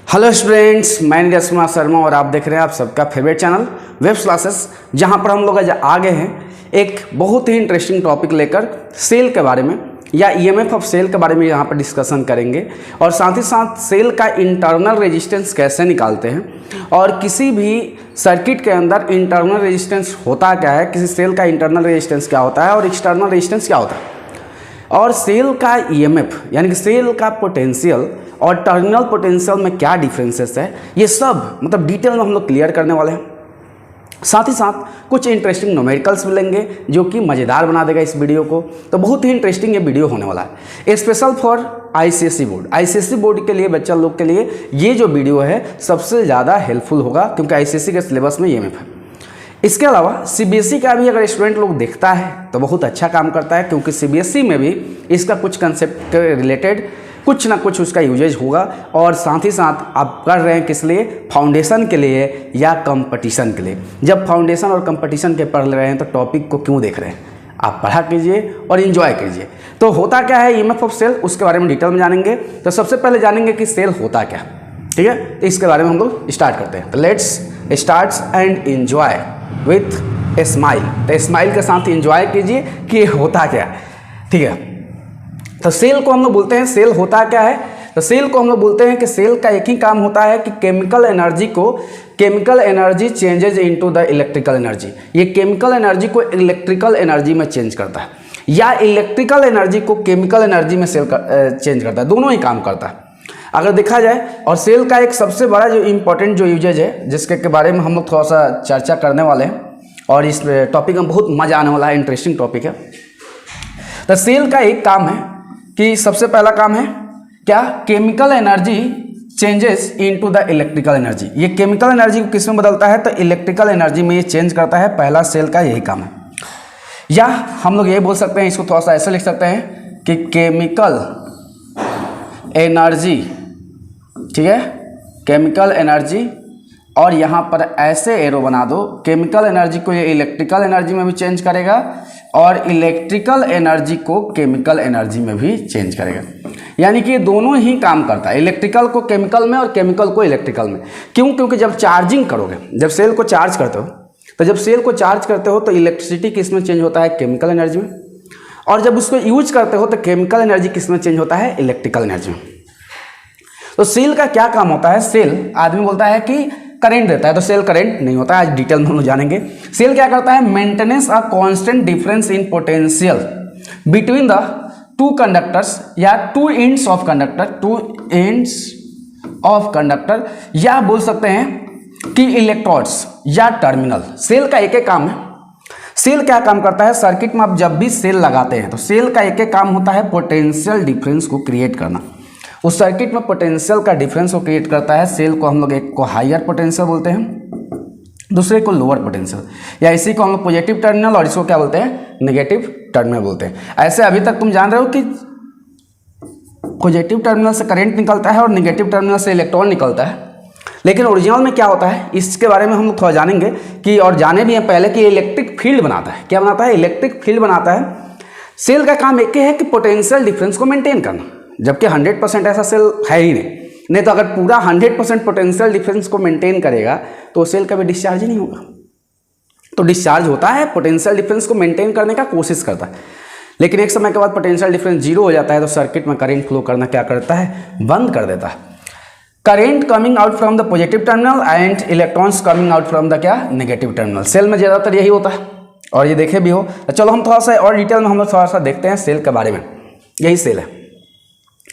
Hello students, मैं नीरज कुमार शर्मा और आप देख रहे हैं आप सबका फेवरेट चैनल वेब क्लासेस, जहां पर हम लोग आज आ गए हैं एक बहुत ही इंटरेस्टिंग टॉपिक लेकर सेल के बारे में या ईएमएफ ऑफ सेल के बारे में यहाँ पर डिस्कशन करेंगे। और साथ ही साथ सेल का इंटरनल रेजिस्टेंस कैसे निकालते हैं और किसी भी सर्किट के अंदर इंटरनल रेजिस्टेंस होता क्या है, किसी सेल का इंटरनल रेजिस्टेंस क्या होता है और एक्सटर्नल रेजिस्टेंस क्या होता है, और सेल का ईएमएफ यानी कि सेल का पोटेंशियल और टर्मिनल पोटेंशियल में क्या डिफरेंसेस है, ये सब मतलब डिटेल में हम लोग क्लियर करने वाले हैं। साथ ही साथ कुछ इंटरेस्टिंग न्यूमेरिकल्स मिलेंगे जो कि मज़ेदार बना देगा इस वीडियो को। तो बहुत ही इंटरेस्टिंग ये वीडियो होने वाला है, special for ICSE board. ICSE board के लिए, बच्चा लोग के लिए ये जो वीडियो है सबसे ज़्यादा हेल्पफुल होगा, क्योंकि आईसीएसई के सिलेबस में ईएमएफ है। इसके अलावा सीबीएसई का भी अगर स्टूडेंट लोग देखता है तो बहुत अच्छा काम करता है, क्योंकि सीबीएसई में भी इसका कुछ कंसेप्ट के रिलेटेड कुछ ना कुछ उसका यूजेज होगा। और साथ ही साथ आप कर रहे हैं किस लिए, फाउंडेशन के लिए या कंपटीशन के लिए। जब फाउंडेशन और कंपटीशन के पढ़ रहे हैं तो टॉपिक को क्यों देख रहे हैं, आप पढ़ा कीजिए और इन्जॉय कीजिए। तो होता क्या है ईएमएफ ऑफ सेल, उसके बारे में डिटेल में जानेंगे। तो सबसे पहले जानेंगे कि सेल होता क्या, ठीक है। तो इसके बारे में हम लोग स्टार्ट करते हैं। तो let's start and enjoy with a smile. तो स्माइल के साथ एंजॉय कीजिए कि होता क्या है, ठीक है। तो सेल को हम लोग बोलते हैं, सेल होता क्या है, तो सेल को हम लोग बोलते हैं कि सेल का एक ही काम होता है कि chemical energy changes into the electrical energy. ये केमिकल एनर्जी को इलेक्ट्रिकल एनर्जी में चेंज करता है या इलेक्ट्रिकल एनर्जी को केमिकल एनर्जी में चेंज करता है, दोनों ही काम करता है अगर देखा जाए। और सेल का एक सबसे बड़ा जो इम्पोर्टेंट जो यूजेज है, जिसके बारे में हम लोग थोड़ा सा चर्चा करने वाले हैं, और इस टॉपिक में बहुत मजा आने वाला है, इंटरेस्टिंग टॉपिक है। तो सेल का एक काम है कि सबसे पहला काम है क्या, chemical energy changes into the electrical energy. ये केमिकल एनर्जी को किस में बदलता है, तो इलेक्ट्रिकल एनर्जी में ये चेंज करता है। पहला सेल का यही काम है। या हम लोग ये बोल सकते हैं, इसको थोड़ा सा ऐसे लिख सकते हैं कि केमिकल एनर्जी, ठीक है, केमिकल एनर्जी, और यहाँ पर ऐसे एरो बना दो, केमिकल एनर्जी को ये इलेक्ट्रिकल एनर्जी में भी चेंज करेगा और इलेक्ट्रिकल एनर्जी को केमिकल एनर्जी में भी चेंज करेगा। यानी कि ये दोनों ही काम करता है, इलेक्ट्रिकल को केमिकल में और केमिकल को इलेक्ट्रिकल में। क्यों, क्योंकि जब चार्जिंग करोगे, जब सेल को चार्ज करते हो, तो जब सेल को चार्ज करते हो तो इलेक्ट्रिसिटी किस में चेंज होता है, केमिकल एनर्जी में। और जब उसको यूज करते हो तो केमिकल एनर्जी किस में चेंज होता है, इलेक्ट्रिकल एनर्जी में। तो सेल का क्या काम होता है, सेल आदमी बोलता है कि करंट देता है, तो सेल करंट नहीं होता है, आज डिटेल में हम लोग जानेंगे। सेल क्या करता है, maintenance a constant difference in potential between the two conductors या टू एंड्स ऑफ कंडक्टर, या बोल सकते हैं कि इलेक्ट्रोड्स या टर्मिनल। सेल का एक एक काम है। सेल क्या काम करता है, सर्किट में आप जब भी सेल लगाते हैं तो सेल का एक एक काम होता है पोटेंशियल डिफरेंस को क्रिएट करना। उस सर्किट में पोटेंशियल का डिफरेंस को क्रिएट करता है। सेल को हम लोग एक को हायर पोटेंशियल बोलते हैं, दूसरे को लोअर पोटेंशियल, या इसी को हम लोग पॉजिटिव टर्मिनल और इसको क्या बोलते हैं, नेगेटिव टर्मिनल बोलते हैं। ऐसे अभी तक तुम जान रहे हो कि पॉजिटिव टर्मिनल से करंट निकलता है और नेगेटिव टर्मिनल से इलेक्ट्रॉन निकलता है, लेकिन ओरिजिनल में क्या होता है इसके बारे में हम लोग थोड़ा जानेंगे कि, और जाने भी हैं पहले, कि इलेक्ट्रिक फील्ड बनाता है। क्या बनाता है, इलेक्ट्रिक फील्ड बनाता है। सेल का काम एक ही है कि पोटेंशियल डिफरेंस को मेंटेन करना, जबकि 100% ऐसा सेल है ही नहीं तो अगर पूरा 100% पोटेंशियल डिफरेंस को मेंटेन करेगा तो सेल कभी डिस्चार्ज ही नहीं होगा। तो डिस्चार्ज होता है, पोटेंशियल डिफरेंस को मेंटेन करने का कोशिश करता है, लेकिन एक समय के बाद पोटेंशियल डिफरेंस जीरो हो जाता है तो सर्किट में करंट फ्लो करना क्या करता है, बंद कर देता है। Current coming out from the positive terminal and electrons coming out from the क्या, नेगेटिव टर्मिनल। सेल में ज़्यादातर यही होता है और ये देखे भी हो। तो चलो हम थोड़ा सा और डिटेल में हम लोग थोड़ा सा देखते हैं सेल के बारे में। यही सेल है,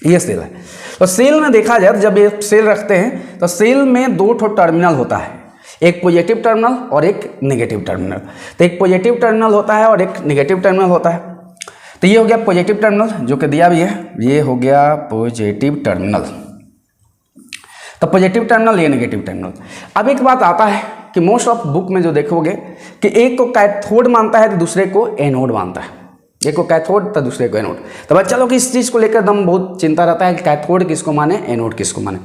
ये सेल है। तो सेल में देखा जाए, जब ये सेल रखते हैं तो सेल में दो ठो टर्मिनल होता है, एक पॉजिटिव टर्मिनल और एक नेगेटिव टर्मिनल। तो एक पॉजिटिव टर्मिनल होता है और एक नेगेटिव टर्मिनल होता है। तो ये हो गया पॉजिटिव टर्मिनल जो कि दिया भी है, ये हो गया पॉजिटिव टर्मिनल। तो पॉजिटिव टर्मिनल, ये नेगेटिव टर्मिनल। अब एक बात आता है कि मोस्ट ऑफ बुक में जो देखोगे कि एक को कैथोड मानता है तो दूसरे को एनोड मानता है, एक को कैथोड तो दूसरे को एनोड। तो बच्चा लोग इस चीज़ को लेकर एकदम बहुत चिंता रहता है कि कैथोड किसको माने, एनोड किसको माने।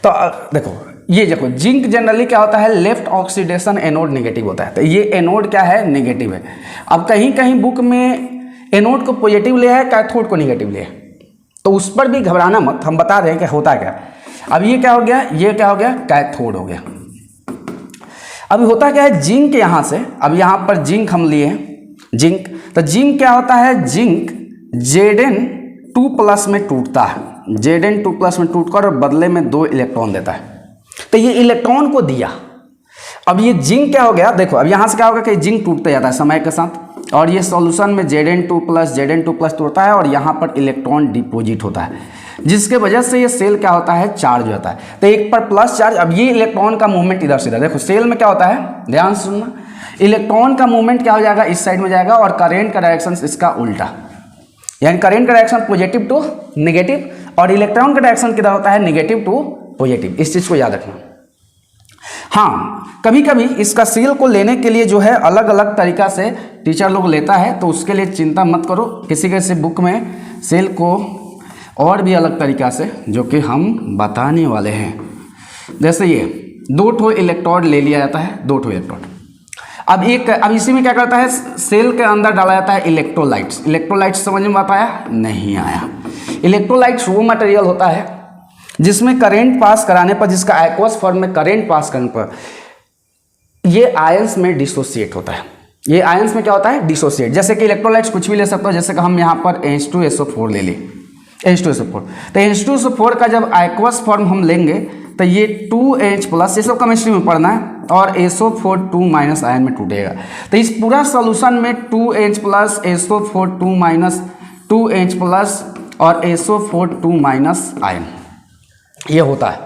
तो देखो, ये देखो जिंक जनरली क्या होता है, लेफ्ट ऑक्सीडेशन एनोड नेगेटिव होता है, तो ये एनोड क्या है, नेगेटिव है। अब कहीं कहीं बुक में एनोड को पॉजिटिव लिया है, कैथोड को नेगेटिव लिया है, तो उस पर भी घबराना मत, हम बता रहे हैं कि होता क्या। अब ये क्या हो गया, ये क्या हो गया, कैथोड हो गया। अभी होता क्या है, जिंक यहाँ से, अब यहाँ पर जिंक हम लिए हैं, जिंक, तो जिंक क्या होता है, जिंक Zn2+ में टूटता है, Zn2+ में टूटकर और बदले में 2 इलेक्ट्रॉन देता है। तो ये इलेक्ट्रॉन को दिया, अब ये जिंक क्या हो गया, देखो अब यहाँ से क्या होगा कि जिंक टूटते जाता है समय के साथ, और ये सॉल्यूशन में Zn2+ टूटता है और यहाँ पर इलेक्ट्रॉन डिपोजिट होता है, जिसके वजह से ये सेल क्या होता है, चार्ज होता है। तो एक पर प्लस चार्ज, अब ये इलेक्ट्रॉन का मूवमेंट इधर से इधर, देखो सेल में क्या होता है, ध्यान से सुनना, इलेक्ट्रॉन का मूवमेंट क्या हो जाएगा, इस साइड में जाएगा और करेंट का डायरेक्शन इसका उल्टा, यानी करेंट का डायरेक्शन पॉजिटिव टू नेगेटिव और इलेक्ट्रॉन का डायरेक्शन किधर होता है, नेगेटिव टू पॉजिटिव। इस चीज़ को याद रखना। हाँ, कभी कभी इसका सेल को लेने के लिए जो है अलग अलग तरीका से टीचर लोग लेता है, तो उसके लिए चिंता मत करो, किसी किसी बुक में सेल को और भी अलग तरीका से जो कि हम बताने वाले हैं। जैसे ये 2 ठो इलेक्ट्रोड ले लिया जाता है, 2 ठो इलेक्ट्रोड, अब इसी में क्या करता है, सेल के अंदर डाला जाता है इलेक्ट्रोलाइट्स। इलेक्ट्रोलाइट्स समझ में आता है, नहीं आया। इलेक्ट्रोलाइट्स वो मटेरियल होता है जिसमें करंट पास कराने पर, जिसका एक्वस फॉर्म में करंट पास करने पर ये आयंस में डिसोसिएट होता है। ये आयंस में क्या होता है, डिसोसिएट। जैसे कि इलेक्ट्रोलाइट्स कुछ भी ले सकते हो, जैसे कि हम यहाँ पर H2SO4 ले लें, H2SO4, तो H2SO4 का जब एक्वस फॉर्म हम लेंगे तो ये 2H+, ये सब केमिस्ट्री में पढ़ना है, और SO4 2- आयन में टूटेगा। तो इस पूरा सॉल्यूशन में 2H+, SO4 2- 2H+ और SO4 2- आयन ये होता है।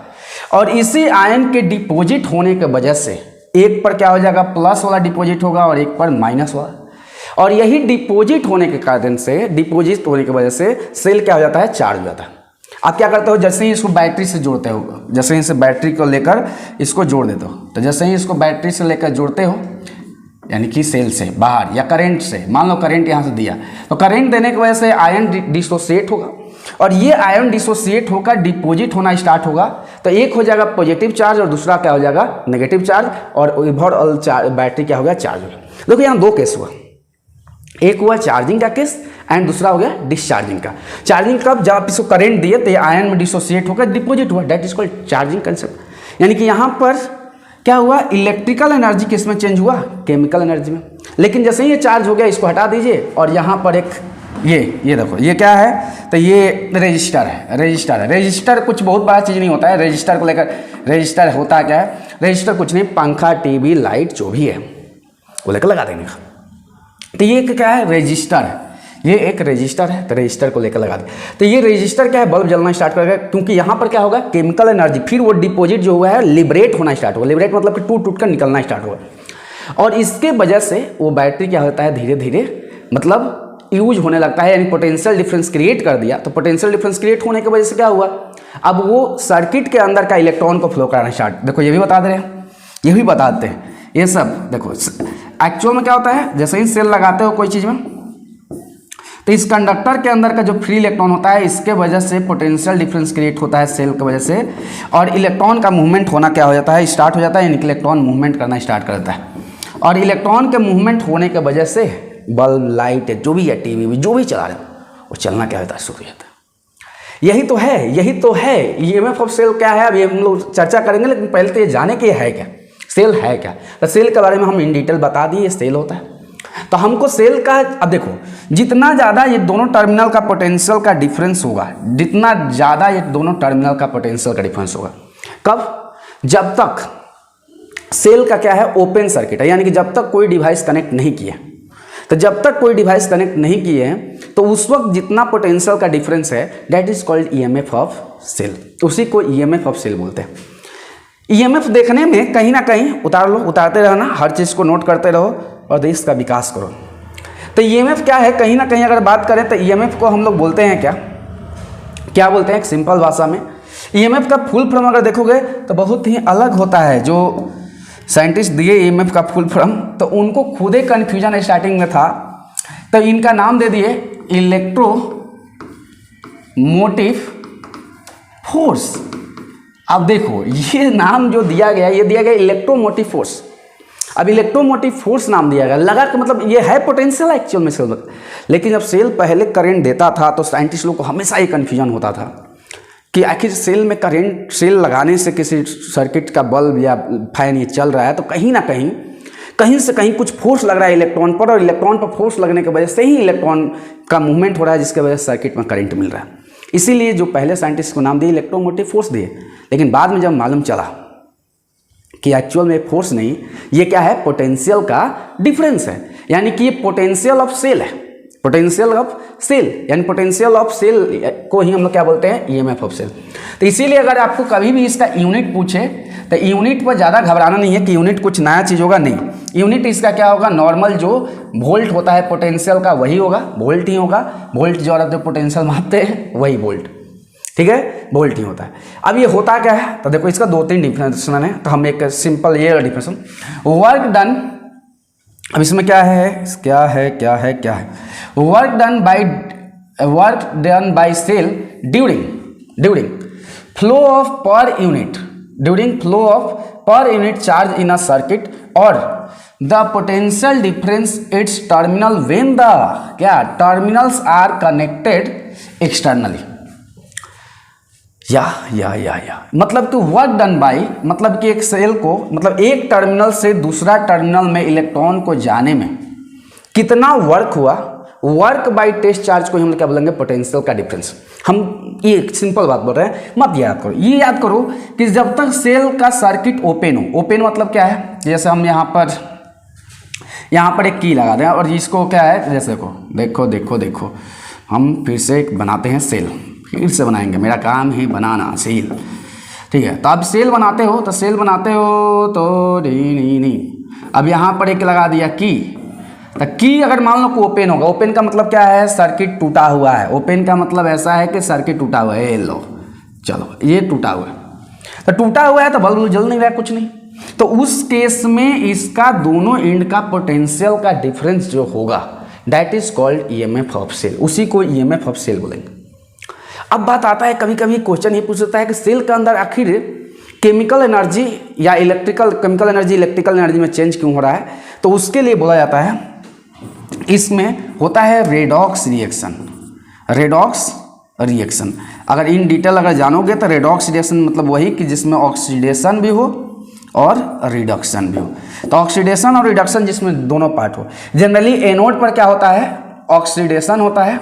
और इसी आयन के डिपॉजिट होने के वजह से एक पर क्या हो जाएगा, प्लस वाला डिपॉजिट होगा और एक पर माइनस वाला, और यही डिपॉजिट होने के कारण से, डिपॉजिट होने की वजह से सेल क्या हो जाता है, चार्ज हो जाता है। आप क्या करते हो, जैसे ही इसको बैटरी से जोड़ते हो, जैसे ही इसे बैटरी को लेकर इसको जोड़ देते हो, तो जैसे ही इसको बैटरी से लेकर जोड़ते हो, यानी कि सेल से बाहर या करंट से, मान लो करंट यहाँ से दिया, तो करंट देने की वजह से आयन डिसोसिएट होगा, और ये आयन डिसोसिएट होकर डिपॉजिट होना स्टार्ट होगा। तो एक हो जाएगा पॉजिटिव चार्ज और दूसरा क्या हो जाएगा, नेगेटिव चार्ज, और ओवरऑल बैटरी क्या हो गया, चार्ज हो गया। देखो यहाँ 2 केस हुआ, एक हुआ चार्जिंग का केस एंड दूसरा हो गया डिस्चार्जिंग का। चार्जिंग कब, जब आप इसको करंट दिए तो ये आयन में डिसोसिएट होकर डिपॉजिट हुआ, that is called charging concept. यानी कि यहाँ पर क्या हुआ, इलेक्ट्रिकल एनर्जी किस में चेंज हुआ, केमिकल एनर्जी में। लेकिन जैसे ही ये चार्ज हो गया, इसको हटा दीजिए, और यहाँ पर एक ये देखो, ये क्या है, तो ये रेजिस्टर है। रेजिस्टर कुछ बहुत बड़ा चीज़ नहीं होता है। रेजिस्टर को लेकर, रेजिस्टर होता क्या है, रेजिस्टर कुछ नहीं, पंखा, टीवी, लाइट जो भी है वो लेकर लगा देने का। तो ये क्या है, रेजिस्टर है, ये एक रेजिस्टर है, तो रेजिस्टर को लेकर लगा दे। तो ये रेजिस्टर क्या है, बल्ब जलना स्टार्ट करेगा, क्योंकि यहाँ पर क्या होगा, केमिकल एनर्जी, फिर वो डिपॉजिट जो हुआ है लिबरेट होना स्टार्ट होगा। लिबरेट मतलब कि टूट कर निकलना स्टार्ट होगा, और इसके वजह से वो बैटरी क्या होता है, धीरे धीरे मतलब यूज होने लगता है, यानी पोटेंशियल डिफरेंस क्रिएट कर दिया। तो पोटेंशियल डिफरेंस क्रिएट होने की वजह से क्या हुआ, अब वो सर्किट के अंदर का इलेक्ट्रॉन को फ्लो कराना स्टार्ट, देखो ये भी बता दे रहे हैं, ये भी बताते हैं, ये सब देखो एक्चुअल में क्या होता है। जैसे ही सेल लगाते हो कोई चीज़ में, तो इस कंडक्टर के अंदर का जो फ्री इलेक्ट्रॉन होता है, इसके वजह से पोटेंशियल डिफरेंस क्रिएट होता है सेल की वजह से, और इलेक्ट्रॉन का मूवमेंट होना क्या हो जाता है, स्टार्ट हो जाता है, यानी कि इलेक्ट्रॉन मूवमेंट करना स्टार्ट कर देता है। और इलेक्ट्रॉन के मूवमेंट होने की वजह से बल्ब, लाइट, जो भी है, टीवी जो भी चला रहे हो, वो चलना क्या होता है, शुरू हो जाता है। यही तो है ईएमएफ ऑफ सेल क्या है, अब ये हम लोग चर्चा करेंगे, लेकिन पहले तो ये जाने कि है क्या, सेल है क्या। तो सेल के बारे में हम इन डिटेल बता दिए, ये सेल होता है। तो हमको सेल का, अब देखो जितना ज़्यादा ये दोनों टर्मिनल का पोटेंशियल का डिफरेंस होगा, जितना ज़्यादा ये दोनों टर्मिनल का पोटेंशियल का डिफरेंस होगा, कब, जब तक सेल का क्या है, ओपन सर्किट है, यानी कि जब तक कोई डिवाइस कनेक्ट नहीं किया। तो जब तक कोई डिवाइस कनेक्ट नहीं किए हैं, तो उस वक्त जितना पोटेंशियल का डिफरेंस है, that is called EMF of cell. उसी को ईएमएफ ऑफ सेल बोलते हैं। ईएमएफ देखने में कहीं ना कहीं उतार लो, उतारते रहना, हर चीज़ को नोट करते रहो और देश का विकास करो। तो ईएमएफ क्या है, कहीं ना कहीं अगर बात करें तो ईएमएफ को हम लोग बोलते हैं क्या बोलते हैं, एक सिंपल भाषा में ईएमएफ का फुल फॉर्म अगर देखोगे तो बहुत ही अलग होता है। जो साइंटिस्ट दिए ईएमएफ का फुल फॉर्म, तो उनको खुद ही कन्फ्यूजन स्टार्टिंग में था, तो इनका नाम दे दिए इलेक्ट्रोमोटिव फोर्स। अब देखो ये नाम जो दिया गया, ये दिया गया इलेक्ट्रोमोटिव फोर्स। अब इलेक्ट्रोमोटिव फोर्स नाम दिया गया, लगा कि मतलब ये है पोटेंशियल एक्चुअल में सेल। लेकिन जब सेल पहले करंट देता था तो साइंटिस्ट लोग को हमेशा ये कन्फ्यूजन होता था कि आखिर सेल में करंट, सेल लगाने से किसी सर्किट का बल्ब या फैन ये चल रहा है तो कहीं ना कहीं से कहीं कुछ फोर्स लग रहा है इलेक्ट्रॉन पर, और इलेक्ट्रॉन पर फोर्स लगने की वजह से ही इलेक्ट्रॉन का मूवमेंट हो रहा है, जिसकी वजह से सर्किट में करंट मिल रहा है। इसीलिए जो पहले साइंटिस्ट को नाम दिए इलेक्ट्रोमोटिव फोर्स दिए, लेकिन बाद में जब मालूम चला कि एक्चुअल में फोर्स नहीं, ये क्या है, पोटेंशियल का डिफरेंस है, यानी कि ये पोटेंशियल ऑफ सेल है, पोटेंशियल ऑफ सेल, यानी पोटेंशियल ऑफ सेल को ही हम लोग क्या बोलते हैं, ईएमएफ ऑफ सेल। तो इसीलिए अगर आपको कभी भी इसका यूनिट पूछे तो यूनिट पर ज़्यादा घबराना नहीं है कि यूनिट कुछ नया चीज़ होगा, नहीं। यूनिट इसका क्या होगा, नॉर्मल जो वोल्ट होता है पोटेंशियल का वही होगा, वोल्ट ही होगा। वोल्ट जो रहते हैं पोटेंशियल मापते हैं वही वोल्ट, ठीक है, वोल्ट ही होता है। अब ये होता क्या है, तो देखो इसका 2-3 डिफिनेशन है, तो हम एक सिंपल ये डिफिनेशन, वर्क डन, अब इसमें क्या है, work done by cell during flow of per unit charge in a circuit, और the potential difference it's terminal when the क्या टर्मिनल्स आर कनेक्टेड एक्सटर्नली। या मतलब कि वर्क डन बाय, मतलब कि एक सेल को, मतलब एक टर्मिनल से दूसरा टर्मिनल में इलेक्ट्रॉन को जाने में कितना वर्क हुआ, वर्क बाय टेस्ट चार्ज को हम क्या बोलेंगे, पोटेंशियल का डिफरेंस। हम ये सिंपल बात बोल रहे हैं, मत याद करो, ये याद करो कि जब तक सेल का सर्किट ओपन हो, ओपन मतलब क्या है, जैसे हम यहाँ पर एक की लगा दें और इसको क्या है, जैसे देखो हम फिर से बनाते हैं सेल, फिर से बनाएंगे, मेरा काम है बनाना सेल, ठीक है। तो अब सेल बनाते हो तो नहीं, अब यहाँ पर एक लगा दिया की, तो की अगर मान लो कि ओपन होगा, ओपन का मतलब क्या है, सर्किट टूटा हुआ है, ओपन का मतलब ऐसा है कि सर्किट टूटा हुआ है, लो चलो ये टूटा हुआ है, तो टूटा हुआ है तो बल्ब जल नहीं रहा, कुछ नहीं, तो उस केस में इसका दोनों एंड का पोटेंशियल का डिफरेंस जो होगा that is called EMF of cell, उसी को ईएमएफ ऑफ सेल बोलेंगे। अब बात आता है, कभी कभी क्वेश्चन ये पूछता है कि सेल के अंदर आखिर केमिकल एनर्जी या केमिकल एनर्जी इलेक्ट्रिकल एनर्जी में चेंज क्यों हो रहा है, तो उसके लिए बोला जाता है, इसमें होता है रेडॉक्स रिएक्शन। अगर इन डिटेल अगर जानोगे तो रेडॉक्स रिएक्शन मतलब वही कि जिसमें ऑक्सीडेशन भी हो और रिडक्शन भी हो। तो ऑक्सीडेशन और रिडक्शन जिसमें दोनों पार्ट हो। जनरली एनोड पर क्या होता है, ऑक्सीडेशन होता है,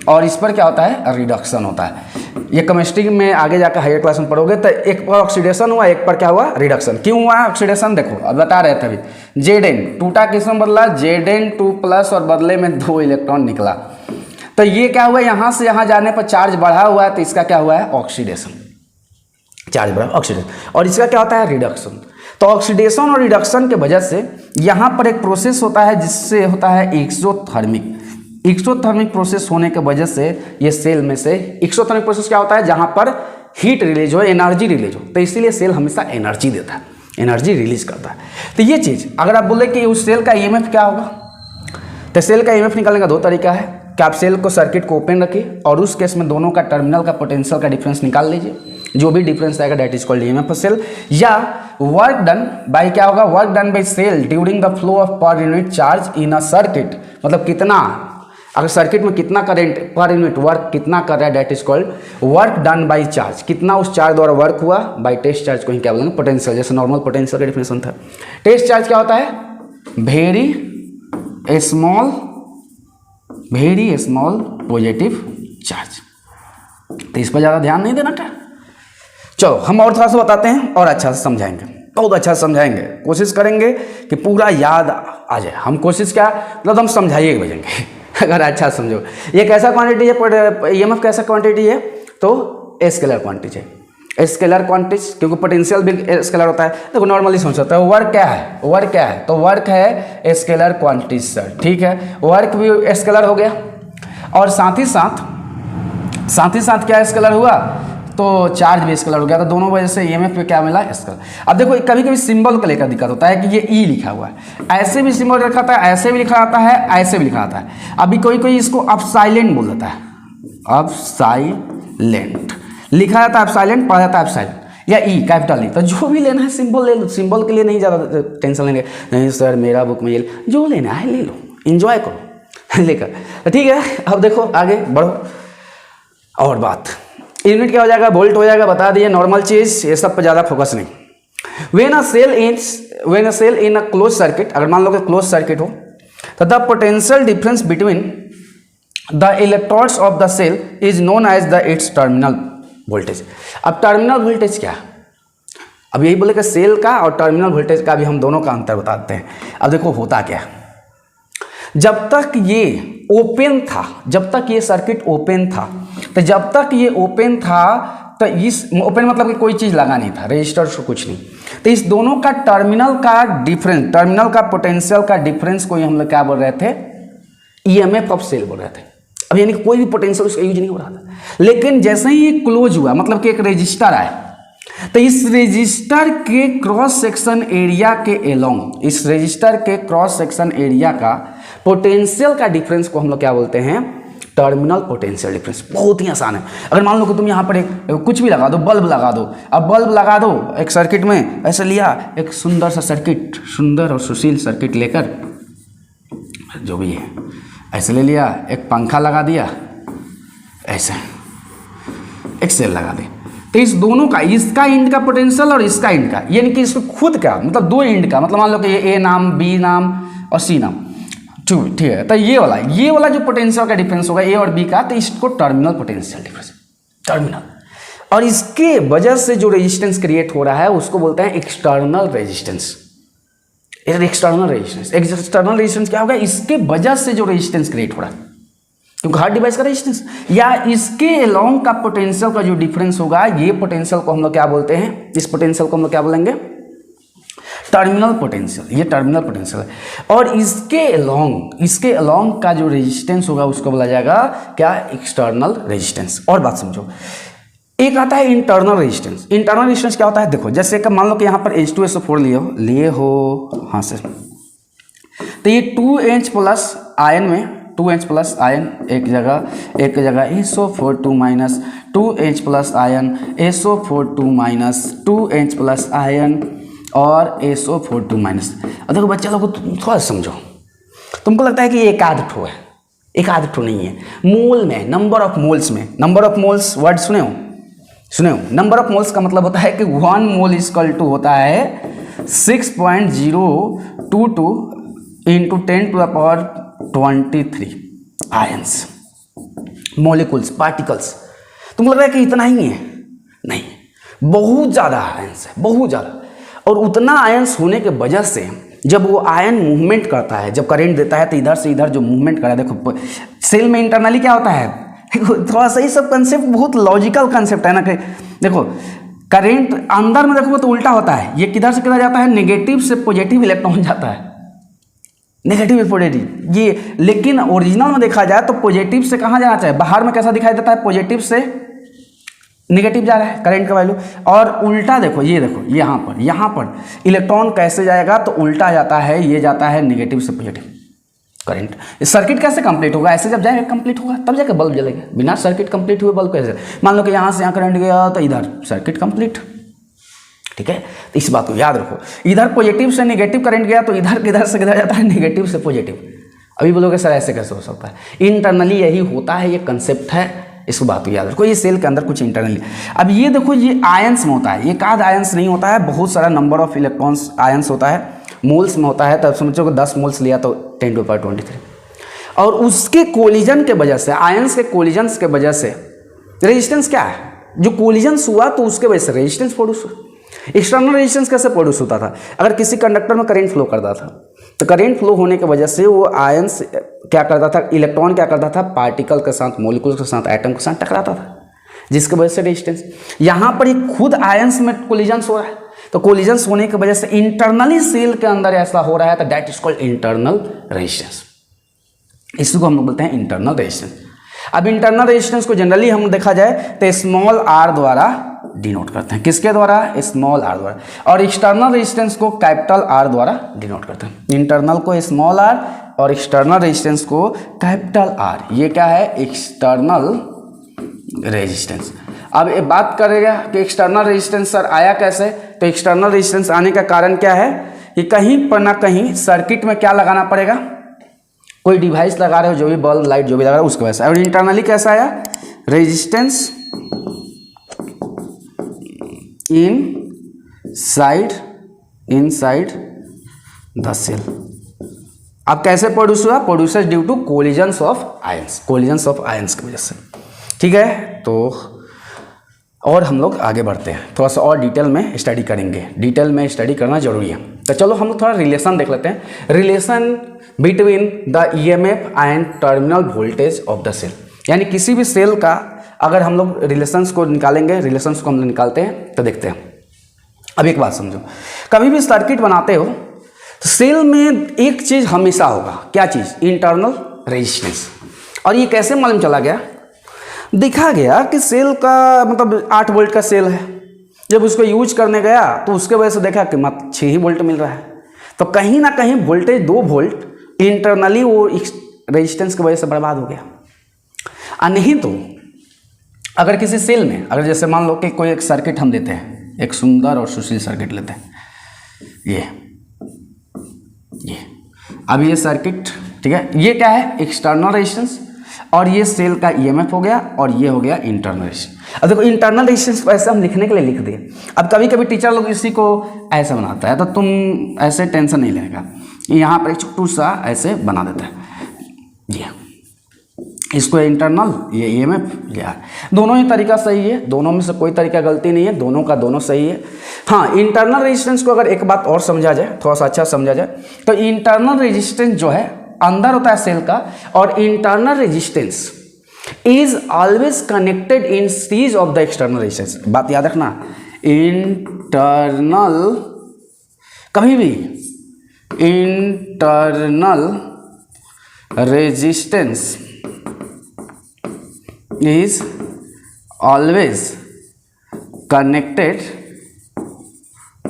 और इस पर क्या होता है, रिडक्शन होता है। ये केमिस्ट्री में आगे जाकर हायर क्लास में पढ़ोगे तो एक पर ऑक्सीडेशन हुआ, एक पर क्या हुआ, रिडक्शन। क्यों हुआ ऑक्सीडेशन, देखो अब बता रहे थे अभी, Zn टूटा किसमें बदला, Zn2+ और बदले में 2 इलेक्ट्रॉन निकला, तो ये क्या हुआ, यहाँ से यहाँ जाने पर चार्ज बढ़ा हुआ है, तो इसका क्या हुआ है, ऑक्सीडेशन, चार्ज बढ़ा ऑक्सीडेशन, और इसका क्या होता है, रिडक्शन। तो ऑक्सीडेशन और रिडक्शन के वजह से यहाँ पर एक प्रोसेस होता है जिससे होता है एक्सोथर्मिक प्रोसेस होने के वजह से ये सेल में से एक्सोथर्मिक प्रोसेस क्या होता है, जहाँ पर हीट रिलीज हो, एनर्जी रिलीज हो, तो इसीलिए सेल हमेशा एनर्जी देता है, एनर्जी रिलीज करता है। तो ये चीज़ अगर आप बोले कि उस सेल का ईएमएफ क्या होगा, तो सेल का ईएमएफ निकालने का 2 तरीका है कि आप सेल को सर्किट को ओपन रखिए और उस केस में दोनों का टर्मिनल का पोटेंशियल का डिफरेंस निकाल लीजिए, जो भी डिफरेंस आएगा that is called EMF of cell. या वर्क डन बाय क्या होगा, work done by cell during the flow of per unit charge in a circuit, मतलब कितना, अगर सर्किट में कितना करंट पर यूनिट वर्क कितना कर रहा है that is called work done by charge, कितना उस चार्ज द्वारा वर्क हुआ, बाय टेस्ट चार्ज को ही क्या बोलेंगे, पोटेंशियल। जैसे नॉर्मल पोटेंशियल का डिफिनेशन था, टेस्ट चार्ज क्या होता है, वेरी स्मॉल पॉजिटिव चार्ज। तो इस पर ज़्यादा ध्यान नहीं देना क्या, चलो हम और थोड़ा सा बताते हैं और अच्छा से समझाएंगे, बहुत अच्छा समझाएंगे, कोशिश करेंगे कि पूरा याद आ जाए। हम कोशिश क्या मतलब हम समझाइए भेजेंगे अगर अच्छा समझो। ये कैसा क्वांटिटी है, ईएमएफ कैसा क्वांटिटी है, तो स्केलर क्वांटिटी है, स्केलर क्वांटिटी, क्योंकि पोटेंशियल भी स्केलर होता है। देखो नॉर्मली समझ सकते हो वर्क क्या है, तो वर्क है स्केलर क्वांटिटी सर, ठीक है, वर्क भी स्केलर हो गया, और साथ ही साथ क्या स्केलर हुआ, तो चार्ज भी स्केलर हो गया, तो दोनों वजह से ईएमएफ पे क्या मिला, स्केलर। अब देखो कभी कभी सिंबल को लेकर दिक्कत होता है कि ये ई लिखा हुआ है, ऐसे भी सिंबल लिखा था, ऐसे भी लिखा आता है, ऐसे भी लिखा आता है। अभी कोई इसको अपसाइलेंट बोल देता है, अपसाइलेंट लिखा जाता है, अपसाइलेंट पढ़ा जाता है अपसाइलेंट, या ई कैपिटल ई। तो जो भी लेना है सिंबल ले लो, सिंबल के लिए नहीं ज़्यादा टेंशन लेंगे, नहीं सर मेरा बुक में ये जो लेना है ले लो, इंजॉय करो लेकर, ठीक है। अब देखो आगे बढ़ो, और बात यूनिट क्या हो जाएगा, वोल्ट हो जाएगा, बता दिए, नॉर्मल चीज, ये सब पे ज़्यादा फोकस नहीं। When a cell in a close circuit, अगर मान लो कि क्लोज सर्किट हो तो the potential difference between the electrodes of the cell is known as the its terminal voltage. अब टर्मिनल वोल्टेज क्या है, अब यही बोले कि सेल का और टर्मिनल वोल्टेज का भी हम दोनों का अंतर बताते हैं। अब देखो होता क्या है, जब तक ये ओपन था, जब तक ये सर्किट ओपन था, तो जब तक ये ओपन था तो इस ओपन मतलब कि कोई चीज़ लगा नहीं था, रजिस्टर से कुछ नहीं, तो इस दोनों का टर्मिनल का डिफरेंस, टर्मिनल का पोटेंशियल का डिफरेंस को हम लोग क्या बोल रहे थे, ईएमएफ ऑफ सेल बोल रहे थे। अब यानी कोई भी पोटेंशियल उसका यूज नहीं हो रहा था, लेकिन जैसे ही ये क्लोज हुआ, मतलब कि एक रजिस्टर आया, तो इस रजिस्टर के क्रॉस सेक्शन एरिया के एलोंग, इस रजिस्टर के क्रॉस सेक्शन एरिया का पोटेंशियल का डिफरेंस को हम लोग क्या बोलते हैं, टर्मिनल पोटेंशियल डिफरेंस। बहुत ही आसान है। अगर मान लो कि तुम यहाँ पर एक कुछ भी लगा दो, बल्ब लगा दो, अब बल्ब लगा दो एक सर्किट में, ऐसे लिया एक सुंदर सा सर्किट, सुंदर और सुशील सर्किट लेकर, जो भी है ऐसे ले लिया, एक पंखा लगा दिया, ऐसे एक सेल लगा दी, तो इस दोनों का, इसका इंड का पोटेंशियल और इसका इंड का, यानी कि इसको खुद का, मतलब दो इंड का, मतलब मान लो कि ये ए नाम, बी नाम और सी नाम, ठीक है, तो ये वाला जो पोटेंशियल का डिफरेंस होगा ए और बी का, तो इसको टर्मिनल पोटेंशियल डिफरेंस, टर्मिनल। और इसके वजह से जो रेजिस्टेंस क्रिएट हो रहा है उसको बोलते हैं एक्सटर्नल रेजिस्टेंस। एक्सटर्नल रेजिस्टेंस क्या होगा, इसके वजह से जो रेजिस्टेंस क्रिएट हो रहा है, क्योंकि हर डिवाइस का रेजिस्टेंस या इसके अलोंग का पोटेंशियल का जो डिफरेंस होगा, ये पोटेंशियल को हम लोग क्या बोलते हैं, इस पोटेंशियल को हम लोग क्या बोलेंगे, टर्मिनल पोटेंशियल। ये टर्मिनल पोटेंशियल है। और इसके अलोंग का जो रेजिस्टेंस होगा उसको बोला जाएगा क्या, एक्सटर्नल रेजिस्टेंस। और बात समझो, एक आता है इंटरनल रेजिस्टेंस। इंटरनल रेजिस्टेंस क्या होता है, देखो जैसे कि मान लो कि यहाँ पर H2SO4 लिए हो हाँ से, तो ये 2H प्लस आयन में, 2H प्लस आयन एक जगह SO4 2 minus 2H plus ion, SO4 2 minus 2H plus ion और SO4 2 माइनस। अब देखो बच्चा लोग थोड़ा समझो, तुमको लगता है कि ये एक आध ठो है, एक आध ठो नहीं है। मोल में, नंबर ऑफ मोल्स में, नंबर ऑफ मोल्स वर्ड सुने हो, नंबर ऑफ मोल्स का मतलब होता है कि 1 मोल इक्वल टू होता है 6.022 इंटू 10⁻23 आयंस, मॉलिक्यूल्स, पार्टिकल्स। तुमको लग रहा है कि इतना ही है, नहीं, बहुत ज़्यादा आयंस है, बहुत ज़्यादा। और उतना आयंस होने के वजह से जब वो आयन मूवमेंट करता है, जब करंट देता है, तो इधर से इधर जो मूवमेंट कर रहा है, देखो सेल में इंटरनली क्या होता है, थोड़ा सा ही सब कंसेप्ट बहुत लॉजिकल कंसेप्ट है ना, कि देखो करंट अंदर में देखो तो उल्टा होता है, ये किधर से किधर जाता है, नेगेटिव से पॉजिटिव इलेक्ट्रॉन जाता है, नेगेटिव से पॉजिटिव ये। लेकिन ओरिजिनल में देखा जाए तो पॉजिटिव से कहाँ जाना चाहिए, बाहर में कैसा दिखाई देता है, पॉजिटिव से नेगेटिव जा रहा है करंट का वैल्यू। और उल्टा देखो, ये देखो यहाँ पर इलेक्ट्रॉन कैसे जाएगा, तो उल्टा जाता है, ये जाता है नेगेटिव से पॉजिटिव करंट। सर्किट कैसे कंप्लीट होगा, ऐसे जब जाएगा कंप्लीट होगा तब जाकर बल्ब जलेगा, बिना सर्किट कंप्लीट हुए बल्ब कैसे। मान लो कि यहाँ से यहाँ करंट गया तो इधर सर्किट कंप्लीट, ठीक है। तो इस बात को याद रखो, इधर पॉजिटिव से नेगेटिव करंट गया तो इधर किधर से किधर जाता है, नेगेटिव से पॉजिटिव। अभी बोलोगे सर ऐसे कैसे हो सकता है, इंटरनली यही होता है, ये कंसेप्ट है, इसको बात को याद रखो। ये सेल के अंदर कुछ इंटरनली, अब ये देखो ये आयंस में होता है, ये आध आयंस नहीं होता है, बहुत सारा नंबर ऑफ इलेक्ट्रॉन्स आयंस होता है, मोल्स में होता है। तब समझो कि 10 मोल्स लिया तो 10⁻23, और उसके कोलिजन के वजह से, आयंस के कोलिजन्स के वजह से रेजिस्टेंस क्या है, जो कोलिजन्स हुआ तो उसके वजह से रेजिस्टेंस प्रोड्यूस हुआ। एक्सटर्नल रेजिस्टेंस कैसे प्रोड्यूस होता था, अगर किसी कंडक्टर में करंट फ्लो करता था तो करंट फ्लो होने की वजह से वो आयंस क्या करता था, इलेक्ट्रॉन क्या करता था, पार्टिकल के साथ, मॉलिक्यूल्स के साथ, एटम के साथ टकराता था, जिसकी वजह से रेजिस्टेंस। यहाँ पर ही खुद आयंस में कोलिजन्स हो रहा है, तो कोलिजन्स होने की वजह से इंटरनली सेल के अंदर ऐसा हो रहा है, तो that is called internal resistance. इसको हम लोग बोलते हैं इंटरनल रेजिस्टेंस। अब इंटरनल रेजिस्टेंस को जनरली हम देखा जाए तो स्मॉल आर द्वारा डिनोट करते हैं, किसके द्वारा, स्मॉल आर द्वारा। और एक्सटर्नल रेजिस्टेंस को कैपिटल आर द्वारा डिनोट करते हैं। इंटरनल को स्मॉल आर और एक्सटर्नल रेजिस्टेंस को कैपिटल आर। ये क्या है, एक्सटर्नल रेजिस्टेंस। अब ये बात करेगा कि एक्सटर्नल रेजिस्टेंस सर आया कैसे, तो एक्सटर्नल रेजिस्टेंस आने का कारण क्या है कि कहीं पर ना कहीं सर्किट में क्या लगाना पड़ेगा, कोई डिवाइस लगा रहे हो, जो भी बल्ब लाइट जो भी लगा रहे हो उसकी वजह से। और इंटरनली कैसा आया, रेजिस्टेंस इनसाइड द सेल। अब कैसे प्रोड्यूस हुआ? Producers due to collisions of ions की वजह से। ठीक है, तो और हम लोग आगे बढ़ते हैं, थोड़ा सा और डिटेल में स्टडी करेंगे। डिटेल में स्टडी करना जरूरी है। तो चलो हम लोग थोड़ा रिलेशन देख लेते हैं, relation between the EMF and terminal voltage of the cell. यानी किसी भी सेल का अगर हम लोग रिलेशंस को निकालेंगे, रिलेशंस को हम लोग निकालते हैं तो देखते हैं। अब एक बात समझो, कभी भी सर्किट बनाते हो तो सेल में एक चीज़ हमेशा होगा, क्या चीज़? Internal resistance. और ये कैसे मालूम चला गया? देखा गया कि सेल का मतलब 8 वोल्ट का सेल है, जब उसको यूज करने गया तो उसके वजह से देखा कि मत 6 ही वोल्ट मिल रहा है। तो कहीं ना कहीं वोल्टेज 2 वोल्ट इंटरनली वो रेजिस्टेंस की वजह से बर्बाद हो गया। नहीं तो अगर किसी सेल में, अगर जैसे मान लो कि कोई एक सर्किट हम देते हैं, एक सुंदर और सुशील सर्किट लेते हैं, ये अब ये सर्किट, ठीक है, ये क्या है? एक्सटर्नल रेजिस्टेंस, और ये सेल का ईएमएफ हो गया, और ये हो गया इंटरनल रेजिस्टेंस। अब देखो इंटरनल रेजिस्टेंस को ऐसे हम लिखने के लिए लिख दिए। अब कभी कभी टीचर लोग इसी को ऐसे बनाता है, तो तुम ऐसे टेंशन नहीं लेगा, यहाँ पर एक छोटू सा ऐसे बना देता है, ये इसको इंटरनल, ये ईएमएफ, ये दोनों ही तरीका सही है, दोनों में से कोई तरीका गलती नहीं है, दोनों का दोनों सही है। हाँ, इंटरनल रेजिस्टेंस को अगर एक बात और समझा जाए, थोड़ा सा अच्छा समझा जाए, तो इंटरनल रेजिस्टेंस जो है अंदर होता है सेल का, और internal resistance is always connected in series of the external resistance. बात याद रखना, इंटरनल, कभी भी internal resistance is always connected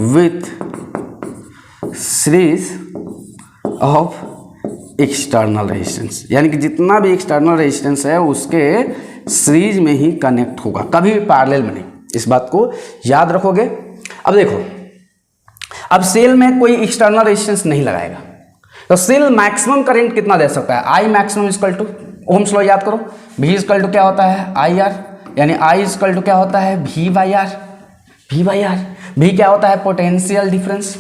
with series of external resistance। यानी कि जितना भी एक्सटर्नल रेजिस्टेंस है उसके सीरीज में ही कनेक्ट होगा, कभी भी पैरेलल में नहीं। इस बात को याद रखोगे। अब देखो, अब सेल में कोई एक्सटर्नल रेजिस्टेंस नहीं लगाएगा तो सेल मैक्सिमम करंट कितना दे सकता है? I maximum equal to Ohm's law याद करो, V इक्वल टू क्या होता है? आई आर, यानी I इक्वल टू क्या होता है? V by are. V क्या होता है? Potential difference.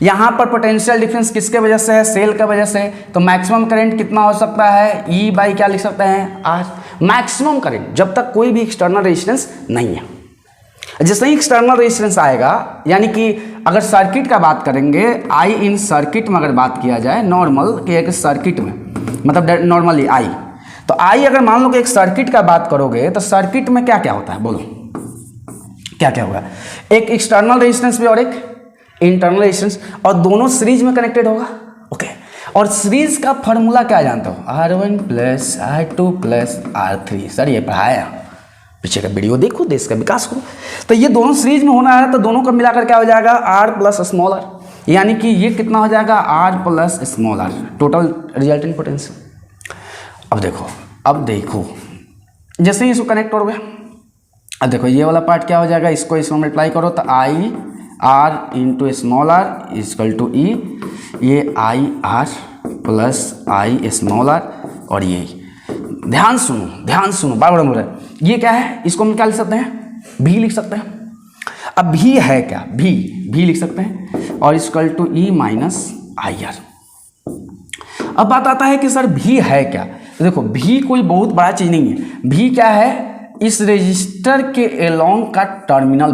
यहाँ पर पोटेंशियल डिफरेंस किसके वजह से है? सेल के वजह से। तो मैक्सिमम करंट कितना हो सकता है? E बाई क्या लिख सकते हैं? R। मैक्सिमम करंट जब तक कोई भी एक्सटर्नल रेजिस्टेंस नहीं है। जैसे ही एक्सटर्नल रेजिस्टेंस आएगा, यानी कि अगर सर्किट का बात करेंगे, आई इन सर्किट में अगर बात किया जाए नॉर्मल कि एक सर्किट में, मतलब नॉर्मली आई, तो आई अगर मान लो कि एक सर्किट का बात करोगे तो सर्किट में क्या क्या होता है? बोलो क्या क्या होगा? एक एक्सटर्नल रेजिस्टेंस भी और एक इंटरनल रेजिस्टेंस, और दोनों सीरीज में कनेक्टेड होगा। ओके, और सीरीज का फॉर्मूला क्या जानते हो? R1 plus R2 plus R3। Sir ये पढ़ाया, पीछे का वीडियो देखो, देश का विकास करो। तो ये दोनों सीरीज में होना है, तो दोनों का मिलाकर क्या हो जाएगा? R प्लस स्मॉल r, यानी कि ये कितना हो जाएगा? R plus small r, total resultant potential. अब देखो जैसे ही इसको कनेक्ट हो गया, अब देखो ये वाला पार्ट क्या हो जाएगा? इसको इसमें मल्टीप्लाई करो तो I R into small r equal to E, ये I R plus I small r, और ये ध्यान सुनो बार बार बोल रहा है, ये क्या है? इसको हम क्या लिख सकते हैं? भी लिख सकते हैं। अब भी है क्या? भी लिख सकते हैं, और equal to E minus I R. अब बात आता है कि सर भी है क्या? तो देखो भी कोई बहुत बड़ा चीज नहीं है। भी क्या है? इस रेजिस्टर के एलोंग का टर्मिनल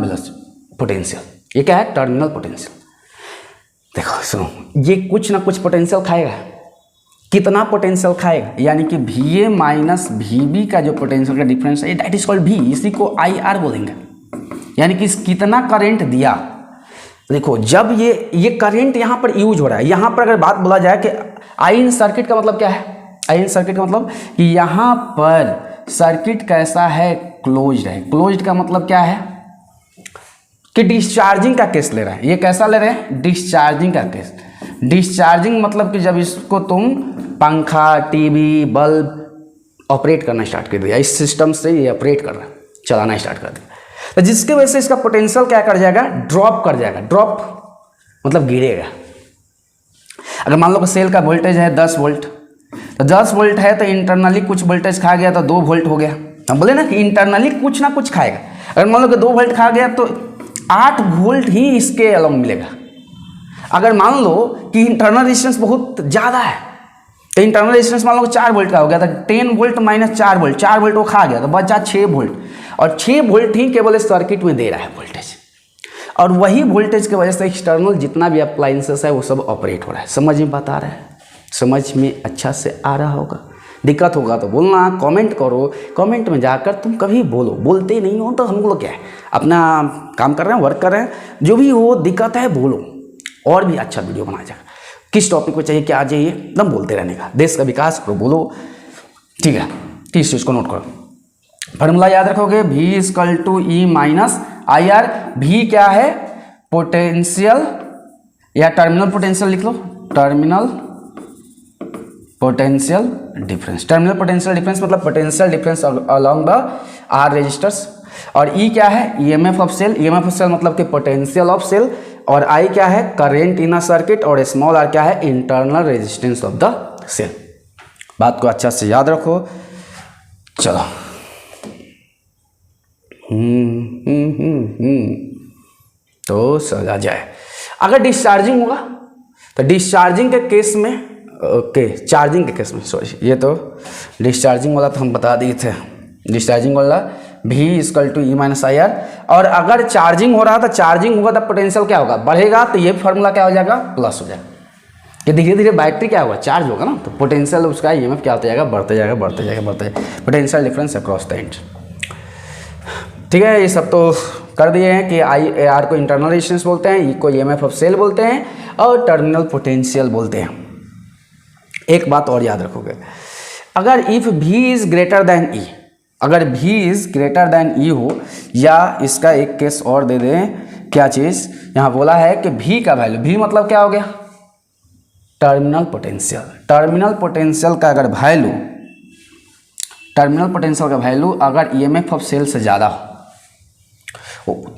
पोटेंशियल। ये क्या है? Terminal potential. देखो सुनो, ये कुछ ना कुछ पोटेंशियल खाएगा। कितना पोटेंशियल खाएगा? यानी कि VA माइनस VB का जो पोटेंशियल का डिफरेंस है, दैट इज कॉल्ड V, इसी को IR बोलेंगे। यानी कि कितना करंट दिया। देखो जब ये करंट यहाँ पर यूज हो रहा है, यहाँ पर अगर बात बोला जाए कि आई इन सर्किट का मतलब क्या है? आई इन सर्किट का मतलब कि यहाँ पर सर्किट कैसा है? क्लोज्ड है। क्लोज्ड का मतलब क्या है? कि डिस्चार्जिंग का केस ले रहा है। ये कैसा ले रहे हैं? डिस्चार्जिंग का केस। डिस्चार्जिंग मतलब कि जब इसको तुम पंखा, टीवी, बल्ब ऑपरेट करना स्टार्ट कर दिया, इस सिस्टम से ये ऑपरेट कर रहा है, चलाना स्टार्ट कर दिया, तो जिसके वजह से इसका पोटेंशियल क्या कर जाएगा? ड्रॉप कर जाएगा। ड्रॉप मतलब गिरेगा। अगर मान लो कि सेल का वोल्टेज है 10 वोल्ट, तो 10 वोल्ट है तो इंटरनली कुछ वोल्टेज खा गया तो 2 वोल्ट हो गया। हम बोले ना कि इंटरनली कुछ ना कुछ खाएगा। अगर मान लो कि 2 वोल्ट खा गया तो 8 वोल्ट ही इसके अलोंग मिलेगा। अगर मान लो कि इंटरनल रेजिस्टेंस बहुत ज़्यादा है तो इंटरनल रेजिस्टेंस मान लो 4 वोल्ट का हो गया था, 10 वोल्ट माइनस 4 वोल्ट, 4 वोल्ट वो खा गया तो बचा 6 वोल्ट, और 6 वोल्ट ही केवल इस सर्किट में दे रहा है वोल्टेज, और वही वोल्टेज की वजह से एक्सटर्नल जितना भी अप्लायंसेस है वो सब ऑपरेट हो रहा है। समझ में बात आ रहा है? समझ में अच्छा से आ रहा होगा? दिक्कत होगा तो बोलना, कमेंट करो, कमेंट में जाकर तुम कभी बोलो, बोलते नहीं हो तो हम लोग क्या है अपना काम कर रहे हैं, वर्क कर रहे हैं, जो भी हो दिक्कत है बोलो, और भी अच्छा वीडियो बनाया जाएगा। किस टॉपिक पे चाहिए, क्या चाहिए, एकदम बोलते रहने का, देश का विकास करो, बोलो, ठीक है। किस चीज़ को नोट करो, फॉर्मूला याद रखोगे, V equal to E minus I R. V क्या है? पोटेंशियल या टर्मिनल पोटेंशियल लिख लो, terminal potential difference. Terminal potential difference मतलब potential difference along the R resistors. और E क्या है? EMF of cell. EMF of cell मतलब कि पोटेंशियल ऑफ सेल। और I क्या है? Current in a circuit. और स्मॉल r क्या है? Internal resistance of the cell. बात को अच्छा से याद रखो। चलो तो समझा जाए। अगर डिस्चार्जिंग होगा तो डिस्चार्जिंग के केस में, ओके चार्जिंग के केस में, सॉरी ये तो डिस्चार्जिंग वाला तो हम बता दिए थे, डिस्चार्जिंग वाला V equal to E minus I R. और अगर चार्जिंग हो रहा तो चार्जिंग होगा तो पोटेंशियल क्या होगा? बढ़ेगा, तो ये फॉर्मूला क्या हो जाएगा? प्लस हो जाएगा। ये धीरे धीरे बैटरी क्या होगा? चार्ज होगा ना, तो पोटेंशियल उसका EMF क्या होता जाएगा? बढ़ते जाएगा, बढ़ते जाएगा, बढ़ते जाएगा। Potential difference across the end. ठीक है, ये सब तो कर दिए हैं कि आई आर को इंटरनल रेजिस्टेंस बोलते हैं, ई को EMF ऑफ सेल बोलते हैं, और टर्मिनल पोटेंशियल बोलते हैं। एक बात और याद रखोगे, अगर if V is greater than E, अगर V is greater than E हो, या इसका एक केस और दे दें, क्या चीज़ यहाँ बोला है कि V का वैल्यू, V मतलब क्या हो गया? Terminal potential. टर्मिनल पोटेंशियल का अगर वैल्यू, टर्मिनल पोटेंशियल का वैल्यू अगर EMF ऑफ सेल से ज़्यादा हो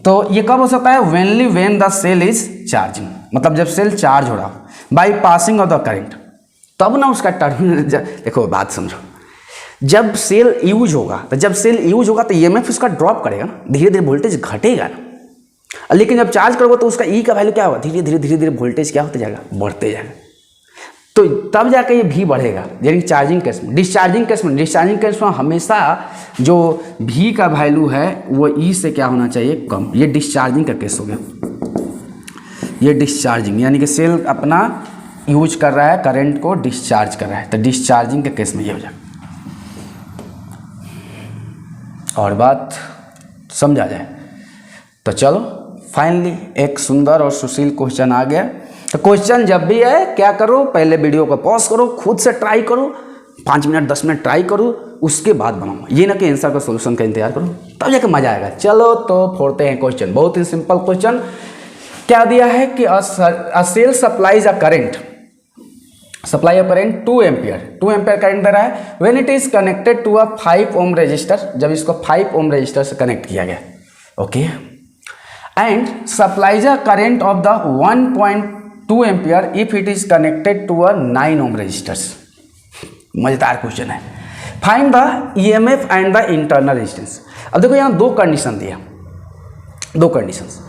तो ये कब हो सकता है? वेनली when the cell is charging, मतलब जब सेल चार्ज हो रहा हो by passing of the current, तब ना उसका टर्मिनल, देखो बात समझो, जब सेल यूज होगा तो जब सेल यूज होगा तो EMF उसका ड्रॉप करेगा ना, धीरे धीरे वोल्टेज घटेगा ना। लेकिन जब चार्ज करोगे तो उसका E का वैल्यू क्या होगा? धीरे धीरे धीरे धीरे वोल्टेज क्या होता जाएगा? बढ़ते जाएगा। तो तब जाकर ये V बढ़ेगा, यानी चार्जिंग केस में। डिस्चार्जिंग केस में, डिस्चार्जिंग केस में हमेशा जो V का वैल्यू है वो E से क्या होना चाहिए? कम। ये डिस्चार्जिंग का केस हो गया। ये डिस्चार्जिंग यानी कि सेल अपना यूज कर रहा है, करंट को डिस्चार्ज कर रहा है, तो डिस्चार्जिंग के केस में ये हो जाए। और बात समझा जाए तो चलो फाइनली एक सुंदर और सुशील क्वेश्चन आ गया। तो क्वेश्चन जब भी है क्या करो, पहले वीडियो को पॉज करो, खुद से ट्राई करो, 5 मिनट 10 मिनट ट्राई करो, उसके बाद बनाओ। ये ना कि आंसर का सॉल्यूशन का इंतजार करो, तब जाकर मजा आएगा। चलो तो फोड़ते हैं क्वेश्चन। बहुत ही सिंपल क्वेश्चन। क्या दिया है कि a cell supplies a current, supply of current 2 ampere, 2 ampere current दे रहा है। When it is connected to a 5 ohm resistor, जब इसको 5 ओम रजिस्टर से कनेक्ट किया गया, okay, and supplies a current of the 1.2 ampere if it is connected to a 9 ohm resistors. मजेदार question है। Find the EMF and the internal resistance. अब देखो यहाँ 2 कंडीशन दिया, 2 कंडीशंस।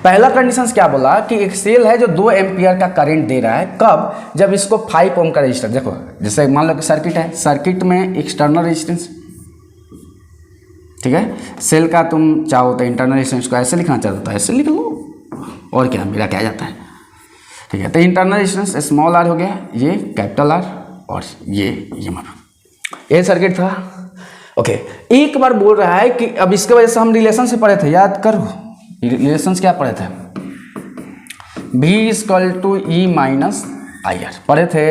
पहला कंडीशन क्या बोला कि एक सेल है जो 2 एम्पियर का करंट दे रहा है, कब? जब इसको 5 ओम का रजिस्टर, देखो जैसे मान लो कि सर्किट है, सर्किट में एक्सटर्नल रेजिस्टेंस, ठीक है, सेल का तुम चाहो तो इंटरनल रेजिस्टेंस को ऐसे लिखना चाहते हो ऐसे लिख लो, और क्या मेरा क्या जाता है, ठीक है। तो इंटरनल रेजिस्टेंस स्मॉल r हो गया, ये कैपिटल R, और ये सर्किट था, ओके। एक बार बोल रहा है कि अब इसके वजह से हम रिलेशन से पढ़े थे, याद करो रिलेशंस क्या पढ़े थे? V equal to E minus I R पढ़े थे।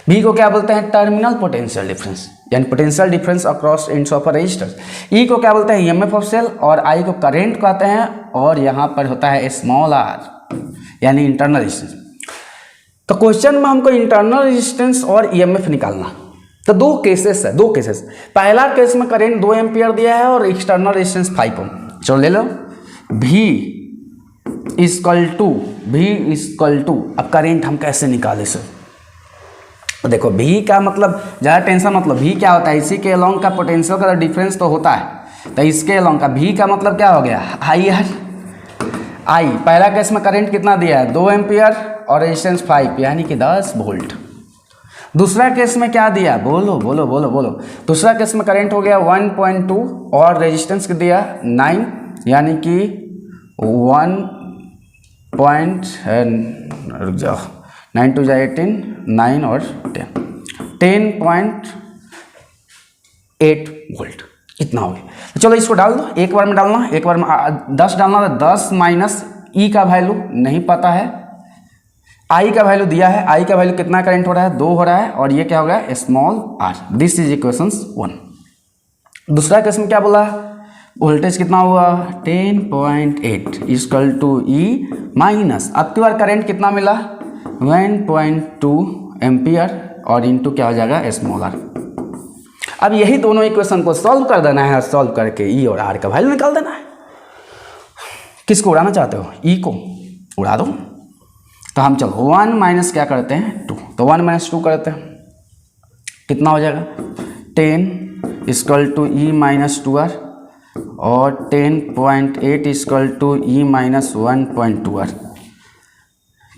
V को क्या बोलते हैं? टर्मिनल पोटेंशियल डिफरेंस, यानी potential difference across ends of a resistor. E को क्या बोलते हैं? EMF ऑफ सेल, और I को करंट कहते हैं, और यहाँ पर होता है स्मॉल r, यानी इंटरनल रेजिस्टेंस। तो क्वेश्चन में हमको इंटरनल रेजिस्टेंस और EMF निकालना, तो 2 केसेस है, 2 केसेस। पहला केस में करंट 2 एम्पियर दिया है और एक्सटर्नल रेजिस्टेंस 5 ओम। चलो ले लो, V इक्वल टू, अब करंट हम कैसे निकाले सर? देखो V का मतलब ज़्यादा टेंशन, मतलब V क्या होता है? इसी के अलोंग का पोटेंशियल का डिफरेंस तो होता है, तो इसके अलोंग का V का मतलब क्या हो गया? I R. आई, पहला केस में करंट कितना दिया है 2 एम्पियर और रेजिस्टेंस 5 यानी कि 10 वोल्ट। दूसरा केस में क्या दिया, बोलो बोलो बोलो बोलो। दूसरा केस में करंट हो गया 1.2 और रेजिस्टेंस दिया 9 यानी कि रुक जाओ, 9 2 18, 9 और 10.8 वोल्ट, इतना हो गया। तो चलो इसको डाल दो, एक बार में डालना, एक बार में 10 डालना, तो 10 माइनस ई का वैल्यू नहीं पता है, आई का वैल्यू दिया है, आई का वैल्यू कितना करंट हो रहा है 2 हो रहा है, और ये क्या हो गया small R. This is equation 1। दूसरा क्वेश्चन क्या बोला, वोल्टेज कितना हुआ 10.8 इक्वल टू ई माइनस, अब की बार करंट कितना मिला 1.2 एम्पियर और इनटू क्या हो जाएगा स्मॉल आर। अब यही दोनों इक्वेशन को सॉल्व कर देना है, सॉल्व करके ई और आर का वैल्यू निकाल देना है। किसको उड़ाना चाहते हो, ई को उड़ा दो। तो हम चलो 1 माइनस क्या करते हैं 2, तो 1 माइनस 2 करते हैं, कितना हो जाएगा 10 equal to E minus 2r और 10.8 equal to E minus 1.2r।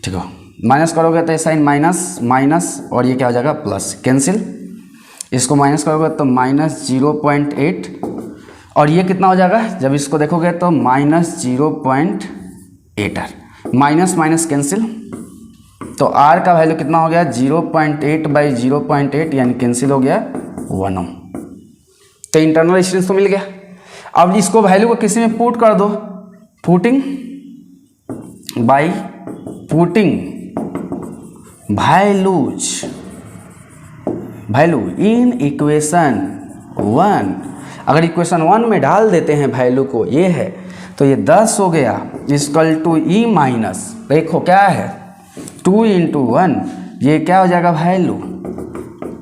ठीक है, माइनस करोगे तो साइन माइनस माइनस और ये क्या हो जाएगा प्लस, कैंसिल, इसको माइनस करोगे तो माइनस 0.8 और ये कितना हो जाएगा जब इसको देखोगे तो minus 0.8r, minus minus cancel, तो r का वैल्यू कितना हो गया 0.8 बाई 0.8 यानी कैंसिल हो गया 1 ओम। तो इंटरनल रेजिस्टेंस तो मिल गया। अब इसको वैल्यू को किसी में पुट कर दो, putting by putting value in equation 1। अगर इक्वेशन 1 में डाल देते हैं वैल्यू को, ये है तो ये 10 हो गया इक्वल टू ई माइनस, देखो क्या है 2 इंटू 1, ये क्या हो जाएगा value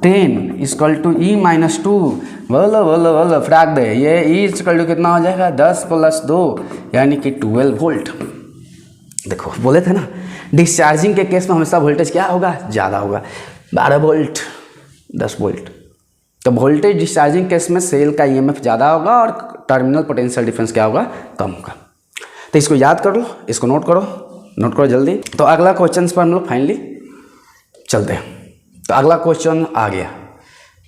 10 equal to E minus 2, बोलो बोलो बोलो फ्रैक दे, ये ई इक्वल टू कितना हो जाएगा 10 प्लस 2 यानी कि 12 वोल्ट। देखो बोले थे ना डिस्चार्जिंग के केस में हमेशा वोल्टेज क्या होगा ज़्यादा होगा, 12 वोल्ट 10 वोल्ट। तो वोल्टेज डिस्चार्जिंग केस में सेल का ईएमएफ ज़्यादा होगा और टर्मिनल पोटेंशियल डिफरेंस क्या होगा कम होगा। तो इसको याद कर लो, इसको नोट करो जल्दी। तो अगला क्वेश्चन पर हम लोग फाइनली चलते हैं। तो अगला क्वेश्चन आ गया,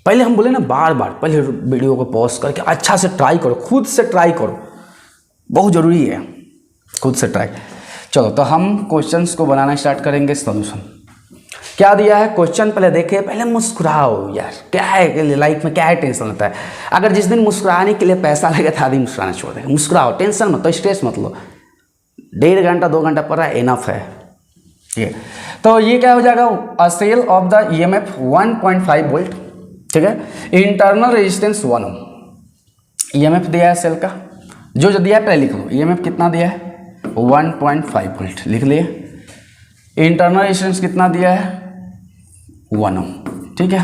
पहले हम बोले ना बार बार पहले वीडियो को पॉज करके अच्छा से ट्राई करो, खुद से ट्राई करो, बहुत ज़रूरी है खुद से ट्राई। चलो तो हम क्वेश्चंस को बनाना स्टार्ट करेंगे। सॉल्यूशन क्या दिया है क्वेश्चन पहले देखे, पहले मुस्कुराओ यार, क्या है लाइफ में क्या है टेंशन होता है। अगर जिस दिन मुस्कुराने के लिए पैसा लगे था आदमी मुस्कुराना छोड़ देगा, मुस्कुराओ, टेंशन मत, तो स्ट्रेस मत लो, 1.5 घंटा 2 घंटा पढ़ रहा है इनफ है। ठीक है, तो ये क्या हो जाएगा a cell of the EMF 1.5 volt, ठीक है, इंटरनल रेजिस्टेंस 1 ओम। ईएमएफ दिया है सेल का, जो दिया है पहले लिख लो, ईएमएफ कितना दिया है 1.5 वोल्ट लिख लिए, इंटरनल रेजिस्टेंस कितना दिया है 1 ओम। ठीक है,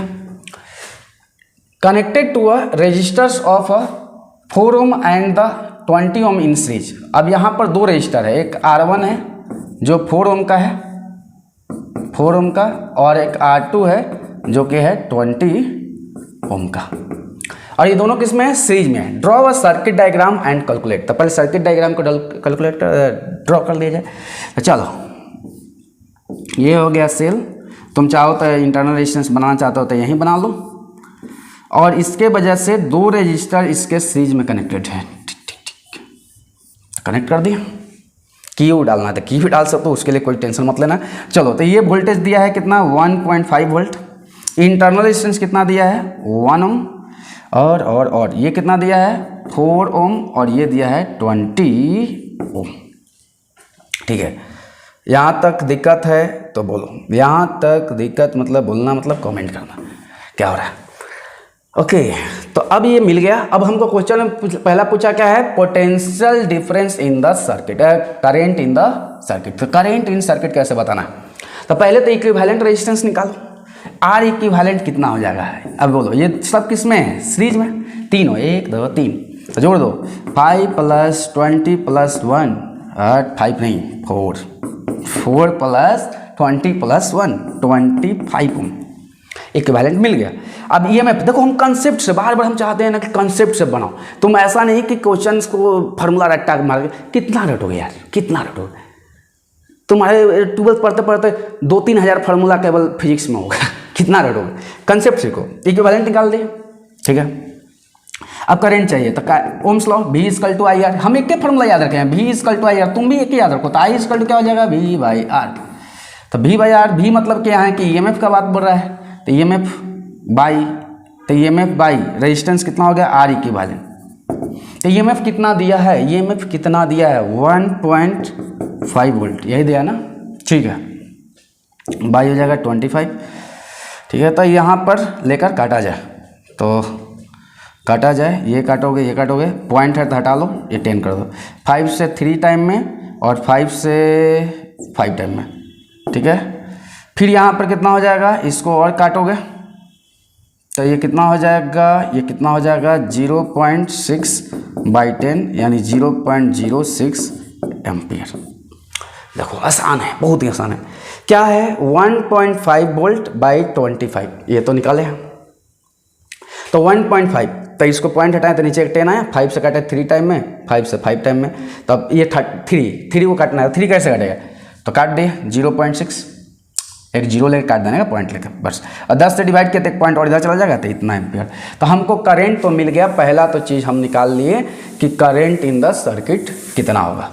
connected to a resistors of 4 ohm and the 20 ohm in series. अब यहाँ पर 2 रजिस्टर है, एक R1 है जो 4 ओम का है, 4 ओम का, और एक R2 है जो कि है 20 ओम का, और ये दोनों किस में है सीरीज में है। Draw a circuit diagram and calculate. तो पहले सर्किट डायग्राम को कैलकुलेट ड्रॉ कर दिया जाए। तो चलो ये हो गया सेल, तुम चाहो तो इंटरनल रेजिस्टेंस बनाना चाहते हो तो यहीं बना लो, और इसके वजह से 2 रजिस्टर इसके सीरीज में कनेक्टेड है। ठीक, कनेक्ट कर दिया। क्यू डालना था क्यू भी डाल सकते हो, उसके लिए कोई टेंशन मत लेना। चलो तो ये वोल्टेज दिया है कितना 1.5 वोल्ट, इंटरनल रेजिस्टेंस कितना दिया है 1 ओम, और ये कितना दिया है 4 ओम, और ये दिया है 20 ओम। ठीक है, यहाँ तक दिक्कत है तो बोलो, यहाँ तक दिक्कत मतलब बोलना मतलब कमेंट करना क्या हो रहा है। ओके, तो अब ये मिल गया। अब हमको क्वेश्चन में पहला पूछा क्या है, potential difference in the circuit, current in the circuit. तो करेंट इन सर्किट कैसे बताना है, तो पहले तो इक्विवेलेंट रेजिस्टेंस निकालो, आर इक्विवेलेंट कितना हो जाएगा। अब बोलो ये सब किस में है सीरीज में, तीनों 1 2 3, तो जोड़ दो 5 + 20 + 1, 5 नहीं 4 प्लस 20 + 1 25 ओम। इक्विवेलेंट मिल गया। अब ईएमएफ देखो, हम कंसेप्ट से बार बार हम चाहते हैं ना कि कंसेप्ट से बनाओ, तुम ऐसा नहीं कि क्वेश्चंस को फार्मूला रट्टा मार के कितना रटोगे यार, कितना रटोगे। तुम्हारे 12th पढ़ते पढ़ते 2-3 हज़ार फार्मूला केवल फिजिक्स में होगा, कितना रटोगे। कंसेप्ट सीखो, इक्विवेलेंट निकाल दिए, ठीक है। अब करंट चाहिए तो Ohm's law V equal to I R, हम एक फार्मूला याद रखे हैं, V equal to I R, तुम भी एक ही याद रखो। तो I इक्वल टू क्या हो जाएगा, V बाई आर। तो V बाई आर, V मतलब क्या है कि ईएमएफ का बात बोल रहा है, तो ईएमएफ बाई, तो ईएमएफ बाई रेजिस्टेंस कितना हो गया, आर इक्विवेलेंट। तो ईएमएफ कितना दिया है, ईएमएफ कितना दिया है 1.5 वोल्ट, यही दिया ना, ठीक है। बाई हो जाएगा 25, ठीक है। तो यहाँ पर लेकर काटा जाए, तो काटा जाए, ये काटोगे, पॉइंट है तो हटा लो, ये 10 कर दो। 5 से 3 टाइम में और 5 से 5 टाइम में, ठीक है। फिर यहाँ पर कितना हो जाएगा, इसको और काटोगे तो ये कितना हो जाएगा, ये कितना हो जाएगा 0.6/10 यानी 0.06 एम्पियर। देखो आसान है, बहुत ही आसान है। क्या है 1.5 वोल्ट बाई 25, ये तो निकाले हैं। तो 1.5, तो इसको पॉइंट हटाएं तो नीचे एक 10 आया, 5 से काटे 3 टाइम में, 5 से 5 टाइम में, तो अब ये 3 को काटना है, 3 कैसे काटेगा, तो काट दिए 0.6, एक जीरो लेकर काट देने का पॉइंट लेकर बस, और 10 से डिवाइड किया तो एक पॉइंट और इधर चला जाएगा, तो इतना एम्पियर। तो हमको करंट तो मिल गया, पहला तो चीज़ हम निकाल लिए कि करंट इन द सर्किट कितना होगा।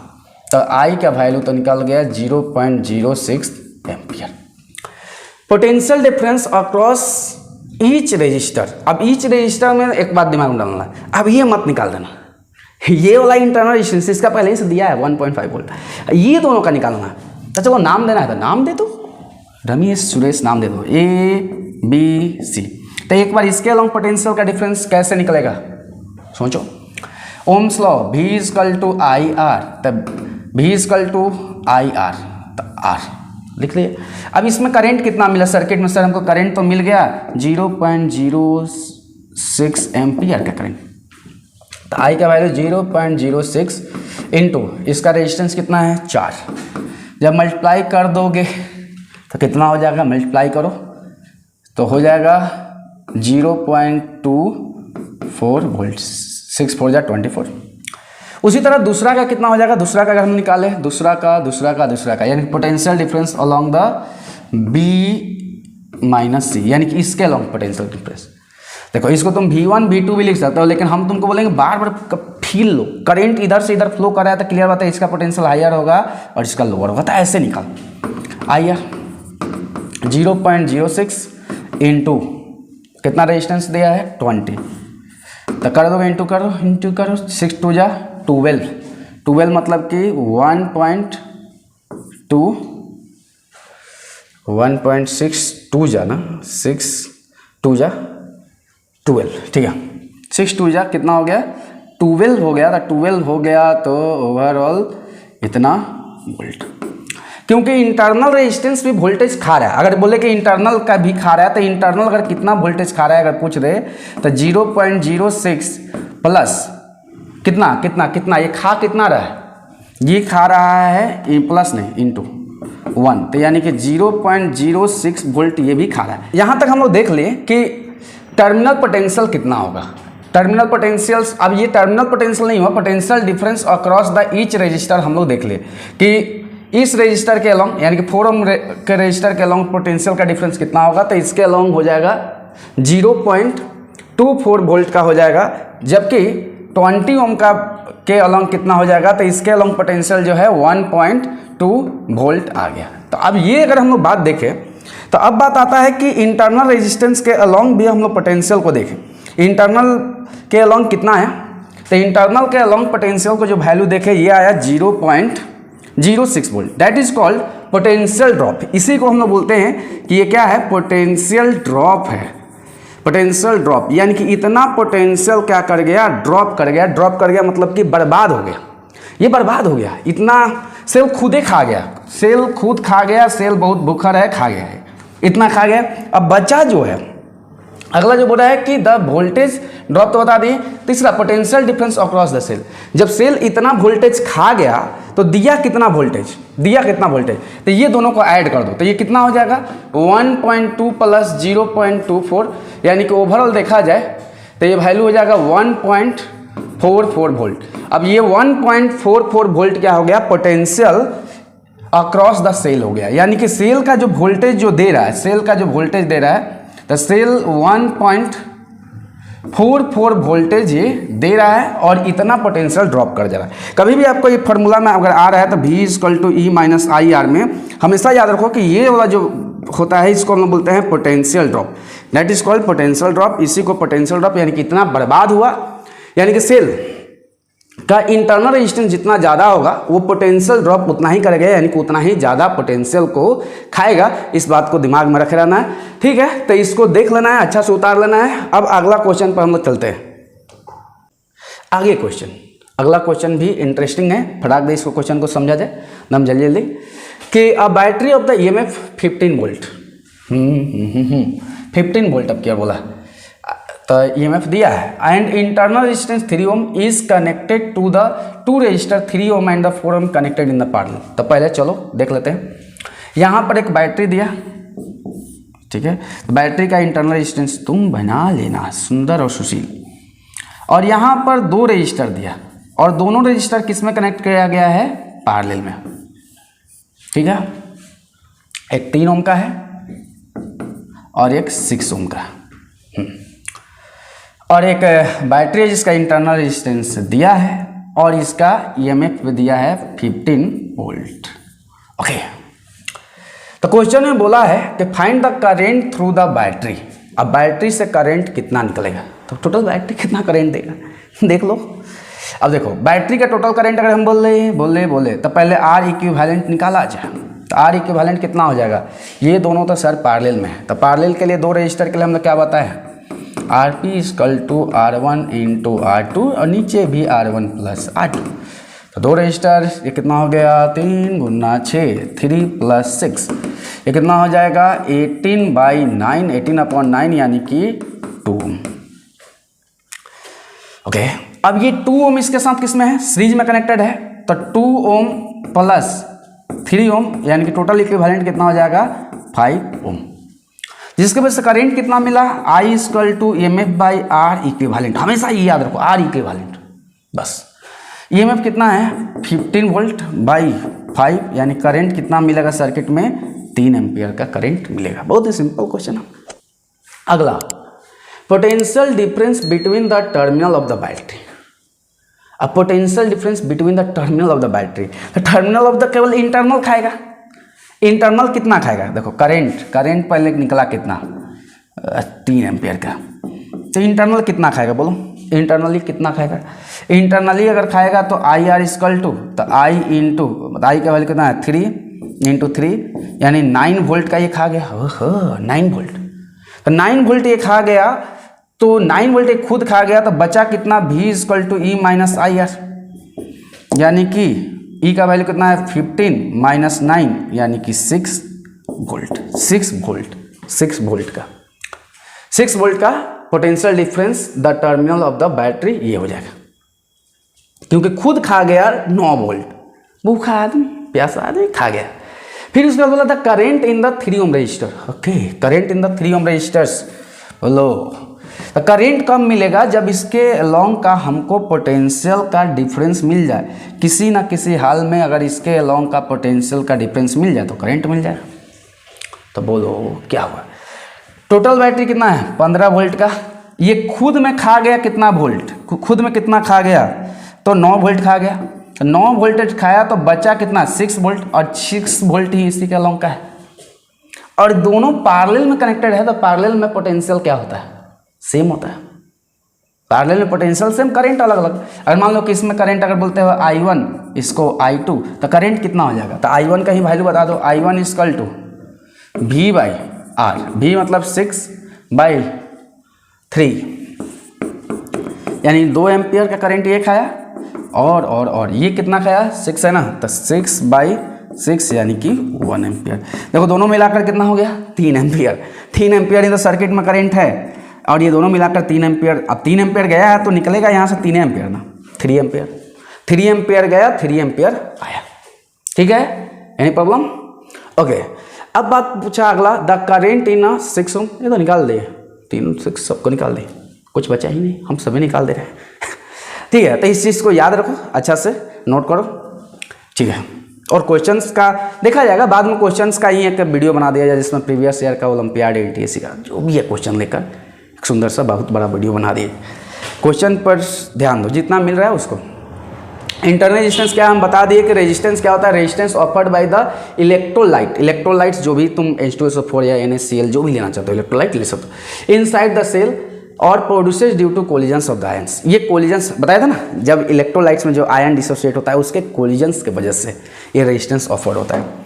तो आई का वैल्यू तो निकल गया 0.06 ampere. Potential difference across each resistor. अब ईच रजिस्टर में एक बात दिमाग में डालना है, अब ये मत निकाल देना, ये वाला इंटरनल रेजिस्टेंस इसका पहले ही से दिया है 1.5 वोल्ट, ये दोनों का निकालना है। तो चलो नाम देना है तो नाम दे दो, रमेश सुरेश नाम दे दो, ABC। तो एक बार इसके अलोंग पोटेंशियल का डिफरेंस कैसे निकलेगा, सोचो। Ohm's law V equal to I R, तब V equal to I R, तो R लिख लिए। अब इसमें करंट कितना मिला सर्किट में, सर हमको करंट तो मिल गया 0.06 एम्पियर का करंट। तो I का वैल्यू 0.06 इंटू इसका रेजिस्टेंस कितना है 4। जब मल्टीप्लाई कर दोगे तो कितना हो जाएगा, मल्टीप्लाई करो तो हो जाएगा 0.24 वोल्ट, 6 4 24। उसी तरह दूसरा का कितना हो जाएगा, दूसरा का अगर हम निकाले, दूसरा का यानी potential difference along the B minus C, यानी कि इसके अलोंग पोटेंशियल डिफरेंस। देखो इसको तुम V1 V2 भी लिख सकते हो, लेकिन हम तुमको बोलेंगे बार बार फील लो, करंट इधर से इधर फ्लो कर रहा है तो क्लियर बात है इसका पोटेंशियल हायर होगा और इसका लोअर होगा। तो ऐसे निकाल, आइए 0.06 इंटू कितना रेजिस्टेंस दिया है 20, तो कर दोगे इंटू करो 6 2 जा 12 मतलब कि 1.62 जा ना, 6 2 जा 12, ठीक है। 6 2 जा कितना हो गया 12 हो गया, तो 12 हो गया तो ओवरऑल इतना वोल्ट, क्योंकि इंटरनल रेजिस्टेंस भी वोल्टेज खा रहा है। अगर बोले कि इंटरनल का भी खा रहा है तो इंटरनल अगर कितना वोल्टेज खा रहा है अगर पूछ दे तो 0.06 प्लस कितना ये खा कितना रहा है, ये खा रहा है प्लस नहीं इंटू 1, तो यानी कि 0.06 वोल्ट ये भी खा रहा है। यहाँ तक हम लोग देख लिए कि टर्मिनल पोटेंशियल कितना होगा। टर्मिनल पोटेंशियल्स, अब ये टर्मिनल पोटेंशियल नहीं हुआ, potential difference across the each resistor हम लोग देख लिए कि इस रजिस्टर के अलोंग यानी कि 4 ओम के रजिस्टर के अलोंग पोटेंशियल का डिफरेंस कितना होगा, तो इसके अलोंग हो जाएगा 0.24 वोल्ट का हो जाएगा, जबकि 20 ओम का के अलोंग कितना हो जाएगा, तो इसके अलोंग पोटेंशियल जो है 1.2 वोल्ट आ गया। तो अब ये अगर हम लोग बात देखें तो अब बात आता है कि इंटरनल रेजिस्टेंस के अलोंग भी हम लोग पोटेंशियल को देखें। इंटरनल के अलोंग कितना है, तो इंटरनल के अलोंग पोटेंशियल को जो वैल्यू देखें ये आया 0.06 volt, that is called potential drop. इसी को हम लोग बोलते हैं कि ये क्या है, पोटेंशियल ड्रॉप है। पोटेंशियल ड्रॉप यानी कि इतना पोटेंशियल क्या कर गया, ड्रॉप कर गया मतलब कि बर्बाद हो गया, ये बर्बाद हो गया, इतना सेल खुदे खा गया, सेल खुद खा गया, सेल बहुत भूखा है खा गया है, इतना खा गया। अब बचा जो है अगला जो बोल रहा है कि द वोल्टेज ड्रॉप तो बता दिए, तीसरा potential difference across the cell. जब सेल इतना वोल्टेज खा गया तो दिया कितना वोल्टेज, तो ये दोनों को ऐड कर दो तो ये कितना हो जाएगा 1.2 प्लस 0.24, यानी कि ओवरऑल देखा जाए तो ये वैल्यू हो जाएगा 1.44 वोल्ट। अब ये 1.44 वोल्ट क्या हो गया, पोटेंशियल अक्रॉस द सेल हो गया, यानी कि सेल का जो वोल्टेज जो दे रहा है, तो सेल 1.44 वोल्टेज ये दे रहा है और इतना पोटेंशियल ड्रॉप कर जा रहा है। कभी भी आपको ये फार्मूला में अगर आ रहा है तो V = E - IR में हमेशा याद रखो कि ये वाला जो होता है इसको हम लोग बोलते हैं potential drop, that is called potential drop. इसी को पोटेंशियल ड्रॉप यानी कि इतना बर्बाद हुआ, यानी कि सेल का इंटरनल रेजिस्टेंस जितना ज़्यादा होगा वो पोटेंशियल ड्रॉप उतना ही करेगा, यानी कि उतना ही ज़्यादा पोटेंशियल को खाएगा। इस बात को दिमाग में रखे रहना है, ठीक है। तो इसको देख लेना है, अच्छा से उतार लेना है। अब अगला क्वेश्चन पर हम लोग चलते हैं। आगे क्वेश्चन, अगला क्वेश्चन भी इंटरेस्टिंग है, फटाक दे इसको क्वेश्चन को समझा जाए एकदम जल्दी जल्दी कि a battery of the EMF 15 volt 15 volt अब क्या बोला, तो EMF दिया है and internal resistance 3 ohm is connected to the 2 resistor 3 ohm and the 4 ohm connected in the parallel. तो पहले चलो देख लेते हैं। यहाँ पर एक बैटरी दिया, ठीक है, बैटरी का इंटरनल रेजिस्टेंस तुम बना लेना सुंदर और सुशील, और यहाँ पर 2 रजिस्टर दिया और दोनों रजिस्टर किस में कनेक्ट किया गया है, पैरेलल में, ठीक है। एक 3 ओम का है और एक 6 ओम का, और एक बैटरी है जिसका इंटरनल रेजिस्टेंस दिया है और इसका EMF भी दिया है 15 वोल्ट। ओके, तो क्वेश्चन में बोला है कि find the current through the battery. अब बैटरी से करंट कितना निकलेगा, तो टोटल बैटरी कितना करंट देगा देख लो। अब देखो बैटरी का टोटल करंट अगर हम बोले तो पहले R इक्विवेलेंट निकाला जाए, तो R इक्विवेलेंट कितना हो जाएगा, ये दोनों तो सर पैरेलल में है, तो पैरेलल के लिए 2 रजिस्टर के लिए हमने क्या बताया, RP = R1 × R2 और नीचे भी R1 + R2। तो 2 रजिस्टर, ये कितना हो गया 3 × 6 3 + 6, ये कितना हो जाएगा 18/9 18/9 यानी कि 2 ओम। ओके, अब ये 2 ओम इसके साथ किस में है, सीरीज में कनेक्टेड है, तो 2 ओम + 3 ओम यानी कि टोटल इक्विवेलेंट कितना हो जाएगा 5 ओम। जिसके वजह से करंट कितना मिला, I = EMF/R इक्विवेलेंट। हमेशा ये याद रखो, R इक्विवेलेंट बस। EMF कितना है 15 वोल्ट बाई 5, यानी करंट कितना मिलेगा सर्किट में 3 एम्पियर का करंट मिलेगा। बहुत ही सिंपल क्वेश्चन है। अगला, potential difference between the terminal of the battery. अब potential difference between the terminal of the battery, तो टर्मिनल ऑफ द केवल इंटरनल खाएगा, इंटरनल कितना खाएगा, देखो करंट पहले निकला कितना 3 एम्पियर का, तो इंटरनल कितना खाएगा बोलो, इंटरनली कितना खाएगा, इंटरनली अगर खाएगा तो IR = तो I का वैल्यू कितना है 3 × 3 यानी 9 वोल्ट का ये खा गया। 9 वोल्ट, तो 9 वोल्ट ये खा गया, तो 9 वोल्ट ये खुद खा गया, तो बचा कितना V = E - IR, यानी कि E का वैल्यू कितना है 15 - 9 यानी कि 6 वोल्ट। 6 वोल्ट का potential difference the terminal of the battery ये हो जाएगा, क्योंकि खुद खा गया 9 वोल्ट, भूखा आदमी प्यासा आदमी खा गया। फिर उसके बाद बोला था current in the 3 ohm resistor. Okay, current in the 3 ohm resistors, बोलो तो करेंट कब मिलेगा, जब इसके अलोंग का हमको पोटेंशियल का डिफरेंस मिल जाए, किसी ना किसी हाल में अगर इसके अलोंग का पोटेंशियल का डिफरेंस मिल जाए तो करंट मिल जाएगा। तो बोलो क्या हुआ, टोटल बैटरी कितना है 15 वोल्ट का, ये खुद में खा गया कितना वोल्ट, खुद में कितना खा गया, तो 9 वोल्ट खा गया, 9 वोल्टेज खाया तो बचा कितना 6 वोल्ट, और 6 वोल्ट ही इसी के अलोंग का है, और दोनों पैरेलल में कनेक्टेड है, तो पैरेलल में पोटेंशियल क्या होता है, सेम होता है। पैरेलल में पोटेंशियल सेम, करंट अलग अलग। अगर मान लो कि इसमें करंट अगर बोलते हो I1, इसको I2, तो करंट कितना हो जाएगा, तो I1 का ही वैल्यू बता दो, I1 = V/R, V मतलब 6/3 यानी 2 एम्पियर का करंट ये खाया, और ये कितना खाया 6 है ना, तो 6/6 यानी कि 1 एम्पियर। देखो दोनों मिलाकर कितना हो गया 3 एम्पियर। 3 एम्पियर ही तो सर्किट में करंट है, और ये दोनों मिलाकर 3 एम्पियर। अब 3 एम्पियर गया है तो निकलेगा यहाँ से 3 एम्पियर ना, 3 एम्पियर। 3 एम्पियर गया, 3 एम्पियर आया। ठीक है, एनी प्रॉब्लम? ओके, अब बात पूछा अगला, the current in a 6 room, ये तो निकाल दे, 3 6 सबको निकाल दे, कुछ बचा ही नहीं, हम सभी निकाल दे रहे हैं। ठीक है, तो इस चीज़ को याद रखो, अच्छा से नोट करो। ठीक है, और क्वेश्चंस का देखा जाएगा बाद में, क्वेश्चंस का ही एक वीडियो बना दिया जाए जिसमें प्रीवियस ईयर का ओलंपियाड एनटीएससी का जो भी है क्वेश्चन लेकर एक सुंदर सा बहुत बड़ा वीडियो बना दिए। क्वेश्चन पर ध्यान दो जितना मिल रहा है उसको। इंटरनल रेजिस्टेंस क्या, हम बता दिए कि रेजिस्टेंस क्या होता है, resistance offered by the electrolyte. Electrolytes जो भी तुम H2SO4 या NaCl जो भी लेना चाहते हो, इलेक्ट्रोलाइट ले सकते हो, इनसाइड द सेल और produces due to collisions of the ions. ये कोलिजन्स बताया था ना, जब इलेक्ट्रोलाइट्स में जो आयन डिसोसिएट होता है उसके कोलिजन्स के वजह से ये रेजिस्टेंस ऑफर्ड होता है।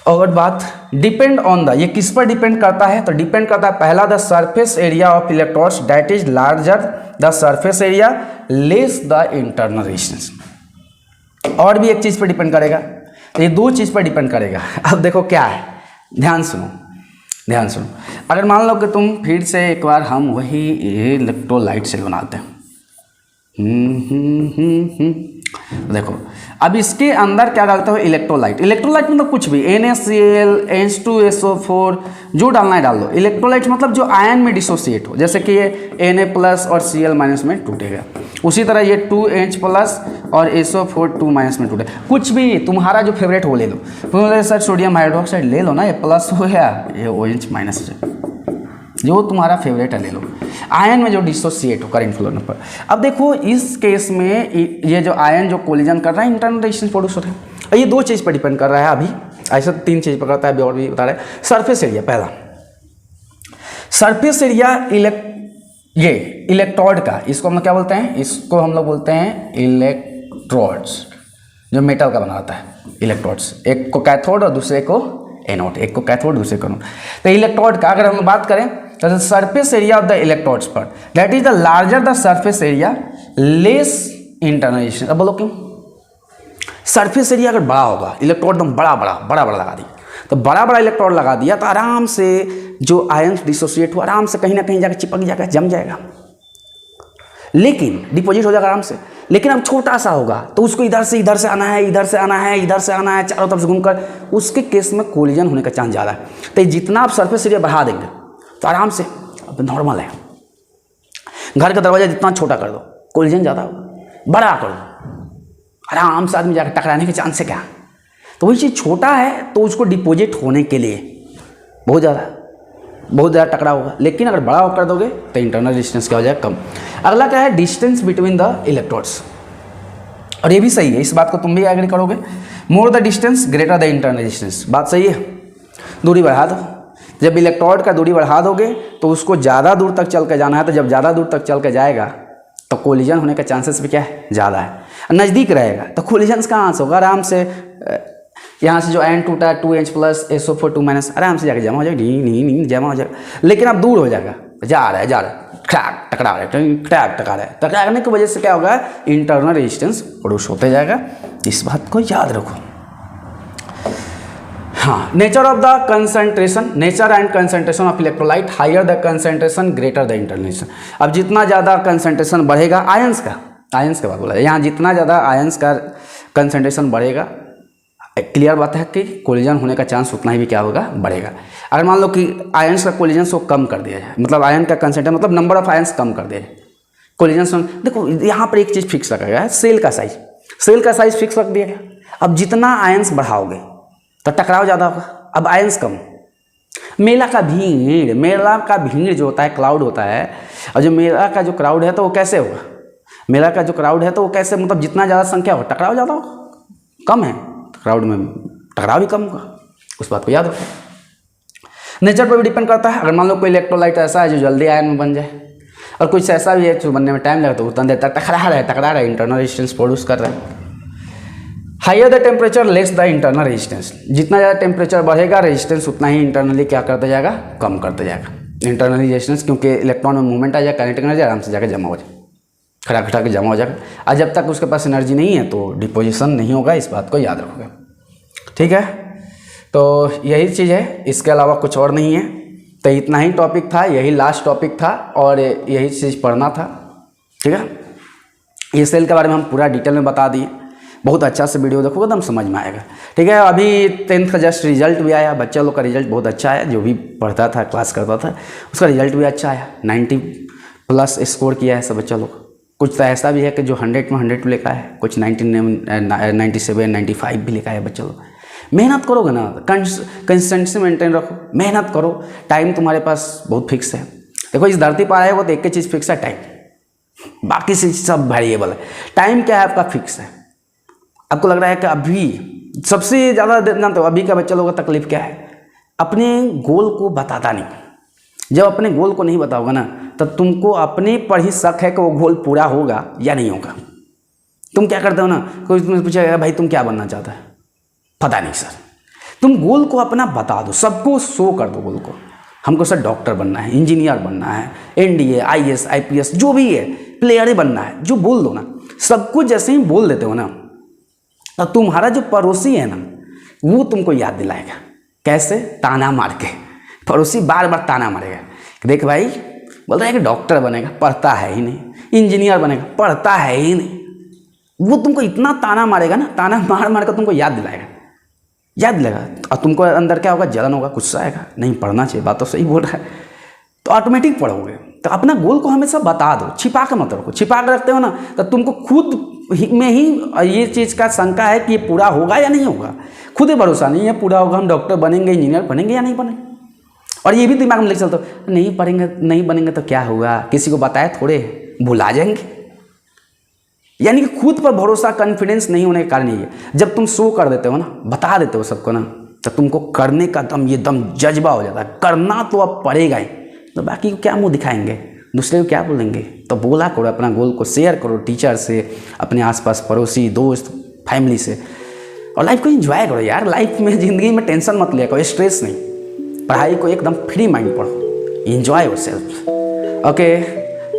और बात डिपेंड ऑन द, ये किस पर डिपेंड करता है, तो डिपेंड करता है पहला the surface area of electrodes that is larger the surface area less the internal resistance. और भी एक चीज पर डिपेंड करेगा, तो ये 2 चीज पर डिपेंड करेगा। अब देखो क्या है, ध्यान सुनो ध्यान सुनो। अगर मान लो कि तुम फिर से एक बार हम वही इलेक्ट्रोलाइट सेल बनाते हैं, देखो अब इसके अंदर क्या डालते हो, इलेक्ट्रोलाइट। इलेक्ट्रोलाइट मतलब कुछ भी, NaCl H2SO4 जो डालना है डाल दो। इलेक्ट्रोलाइट मतलब जो आयन में डिसोसिएट हो, जैसे कि ये Na+ और Cl- में टूटेगा, उसी तरह ये 2H+ और SO4 2- में टूटेगा। कुछ भी तुम्हारा जो फेवरेट हो ले लो, तो सर सोडियम हाइड्रोक्साइड ले लो ना, ये प्लस हो गया, ये OH- जो तुम्हारा फेवरेट है ले लो, आयन में जो डिसोसिएट हो करंट फ्लो पर। अब देखो इस केस में ये जो आयन जो कोलिजन कर रहा है इंटरनल रेजिस्टेंस प्रोड्यूस हो रहा है, और ये 2 चीज़ पर डिपेंड कर रहा है। अभी ऐसा 3 चीज़ पर करता है, अभी और भी बता रहे हैं। सरफेस एरिया, पहला सरफेस एरिया ये इलेक्ट्रोड का, इसको हम लोग क्या बोलते हैं, इसको हम लोग बोलते हैं इलेक्ट्रोड्स, जो मेटल का बना होता है इलेक्ट्रोड्स, एक को कैथोड और दूसरे को एनोड, एक को कैथोड दूसरे को एनोड। तो इलेक्ट्रोड का अगर हम बात करें तो surface area of the electrodes पर that is the larger the surface area less internal resistance. अब बोलो क्यों, सरफेस एरिया अगर बड़ा होगा, इलेक्ट्रोड एकदम बड़ा लगा दिया, तो बड़ा इलेक्ट्रोड लगा दिया तो आराम से जो आयंस डिसोसिएट हुआ आराम से कहीं ना कहीं जाकर चिपक जाएगा, जम जाएगा, लेकिन डिपोजिट हो जाएगा आराम से। लेकिन अब छोटा सा होगा तो उसको इधर से आना है, इधर से आना है, चारों तरफ से घूमकर, उसके केस में कोलिजन होने का चांस ज़्यादा है। तो जितना आप सरफेस एरिया बढ़ा देंगे तो आराम से, अब नॉर्मल है, घर का दरवाजा जितना छोटा कर दो कोलिजन ज़्यादा होगा, बड़ा कर दो आराम से आदमी जाकर टकराने के चांस है क्या। तो वही चीज़ छोटा है तो उसको डिपोजिट होने के लिए बहुत ज़्यादा टकरा होगा, लेकिन अगर बड़ा कर दोगे तो इंटरनल रेजिस्टेंस क्या हो जाएगा, कम। अगला क्या है, डिस्टेंस बिटवीन द इलेक्ट्रोड्स, और ये भी सही है, इस बात को तुम भी एग्री करोगे। More the distance greater the internal resistance, बात सही है। दूरी बढ़ा दो, जब इलेक्ट्रोड का दूरी बढ़ा दोगे तो उसको ज़्यादा दूर तक चल के जाना है, तो जब ज़्यादा दूर तक चल के जाएगा तो कोलिजन होने का चांसेस भी क्या है, ज़्यादा है। नज़दीक रहेगा तो कोलिजन कहाँ से होगा, आराम से यहाँ से जो आयन टूटा है 2H+ SO4 2- आराम से जाके जमा हो जाएगा, नी जमा हो जाएगा। लेकिन अब दूर हो जाएगा, जा रहा है टकरा रहा है, टकराने की वजह से क्या होगा, इंटरनल रेजिस्टेंस प्रोड्यूस होते जाएगा। इस बात को याद रखो। हाँ, nature of the concentration, nature and concentration of electrolyte, higher the concentration greater the internal resistance. अब जितना ज़्यादा कंसंट्रेशन बढ़ेगा आयंस का बात बोला, यहाँ जितना ज़्यादा आयंस का कंसंट्रेशन बढ़ेगा, क्लियर बात है कि कोलिजन होने का चांस उतना ही भी क्या होगा, बढ़ेगा। अगर मान लो कि आयंस का कोलिजन को कम कर दिया जाए, मतलब आयन का कंसंट्रेशन मतलब नंबर ऑफ आयंस कम कर दिया जाए, कोलिजन, देखो यहाँ पर एक चीज़ फिक्स रखा गया है, सेल का साइज फिक्स रख दिया गया। अब जितना आयंस बढ़ाओगे तो टकराव ज़्यादा होगा, अब आयंस कम। मेला का भीड़ जो होता है, क्राउड होता है, और जो मेला का जो क्राउड है तो वो कैसे होगा, मेला का जो क्राउड है तो वो कैसे, मतलब जितना ज़्यादा संख्या हो टकराव ज़्यादा होगा, कम है क्राउड में टकराव भी कम होगा, उस बात को याद रखो। नेचर पर भी डिपेंड करता है। अगर मान लो कोई इलेक्ट्रोलाइट ऐसा है जो जल्दी आयन में बन जाए, और कुछ ऐसा भी है जो बनने में टाइम लगता है, तो उतना देर तक टकरा रहा है, इंटरनल रेजिस्टेंस प्रोड्यूस कर रहा है। Higher the temperature less the internal resistance, जितना ज़्यादा टेम्परेचर बढ़ेगा रेजिस्टेंस उतना ही इंटरनली क्या करता जाएगा, कम करता जाएगा इंटरनल रेजिस्टेंस, क्योंकि इलेक्ट्रॉन में मूवमेंट आ जाएगा, काइनेटिक एनर्जी आराम से जाकर जमा हो जाए, खड़ा के जमा हो जाएगा। और जब तक उसके पास एनर्जी नहीं है तो डिपोजिशन नहीं होगा, इस बात को याद रखोगे, ठीक है। तो यही चीज़ है, इसके अलावा कुछ और नहीं है। तो इतना ही टॉपिक था, यही लास्ट टॉपिक था और यही चीज़ पढ़ना था, ठीक है। ये सेल के बारे में हम पूरा डिटेल में बता दिए। बहुत अच्छा से वीडियो देखोगे एकदम समझ में आएगा। ठीक है, अभी 10th का जस्ट रिजल्ट भी आया, बच्चा लोग का रिजल्ट बहुत अच्छा है। जो भी पढ़ता था, क्लास करता था, उसका रिजल्ट भी अच्छा आया। 90+ स्कोर किया है सब बच्चा लोग। कुछ तो ऐसा भी है कि जो 100 में 100 भी लिखा है, कुछ 97, 95 भी लिखा है बच्चा लोग। मेहनत करोगे ना, कंसिस्टेंसी मेंटेन रखो, मेहनत करो। टाइम तुम्हारे पास बहुत फिक्स है। देखो इस धरती पर आए हो तो एक ही चीज़ फिक्स है, टाइम। बाकी से सब वेरिएबल है। टाइम क्या है आपका फिक्स है। आपको लग रहा है कि अभी सबसे ज़्यादा जानते हो अभी का बच्चा लोगों का तकलीफ क्या है, अपने गोल को बताता नहीं। जब अपने गोल को नहीं बताओगे ना, तब तुमको अपने पर ही शक है कि वो गोल पूरा होगा या नहीं होगा। तुम क्या करते हो ना, कोई तुमसे पूछेगा भाई तुम क्या बनना चाहता है, पता नहीं सर। तुम गोल को अपना बता दो, सबको शो कर दो गोल को। हमको सर डॉक्टर बनना है, इंजीनियर बनना है, NDA, IAS, IPS जो भी है, प्लेयर ही बनना है, जो बोल दो ना। सबको जैसे ही बोल देते हो ना, तो तुम्हारा जो पड़ोसी है ना, वो तुमको याद दिलाएगा। कैसे? ताना मार के। पड़ोसी बार बार ताना मारेगा, देख भाई बोल रहा है कि डॉक्टर बनेगा, पढ़ता है ही नहीं, इंजीनियर बनेगा, पढ़ता है ही नहीं। वो तुमको इतना ताना मारेगा ना, ताना मार मार कर तुमको याद दिलाएगा। और तुमको अंदर क्या होगा, जलन होगा, गुस्सा आएगा, नहीं पढ़ना चाहिए, बात तो सही बोल रहा है। तो ऑटोमेटिक पढ़ोगे। तो अपना गोल को हमेशा बता दो, छिपा के मत रखो। छिपा के रखते हो ना, तो तुमको खुद में ही ये चीज़ का शंका है कि ये पूरा होगा या नहीं होगा। खुद ही भरोसा नहीं है पूरा होगा, हम डॉक्टर बनेंगे, इंजीनियर बनेंगे या नहीं बनेंगे। और ये भी दिमाग में लेके चलते हो, नहीं पढ़ेंगे, नहीं बनेंगे तो क्या होगा, किसी को बताए थोड़े, भुला जाएंगे। यानी कि खुद पर भरोसा, कॉन्फिडेंस नहीं होने के कारण ये। जब तुम शो कर देते हो ना, बता देते हो सबको ना, तो तुमको करने का दम जज्बा हो जाता है। करना तो अब पड़ेगा ही, तो बाकी को क्या मुंह दिखाएंगे, दूसरे को क्या बोलेंगे। तो बोला करो, अपना गोल को शेयर करो टीचर से, अपने आसपास पड़ोसी, दोस्त, फैमिली से। और लाइफ को एंजॉय करो यार। लाइफ में, ज़िंदगी में टेंशन मत लिया करो, स्ट्रेस नहीं। पढ़ाई को एकदम फ्री माइंड पढ़ो, enjoy yourself. Okay,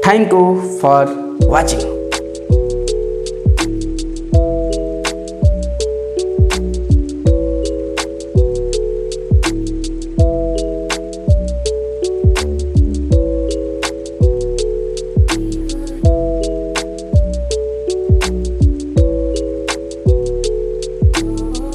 thank you for watching.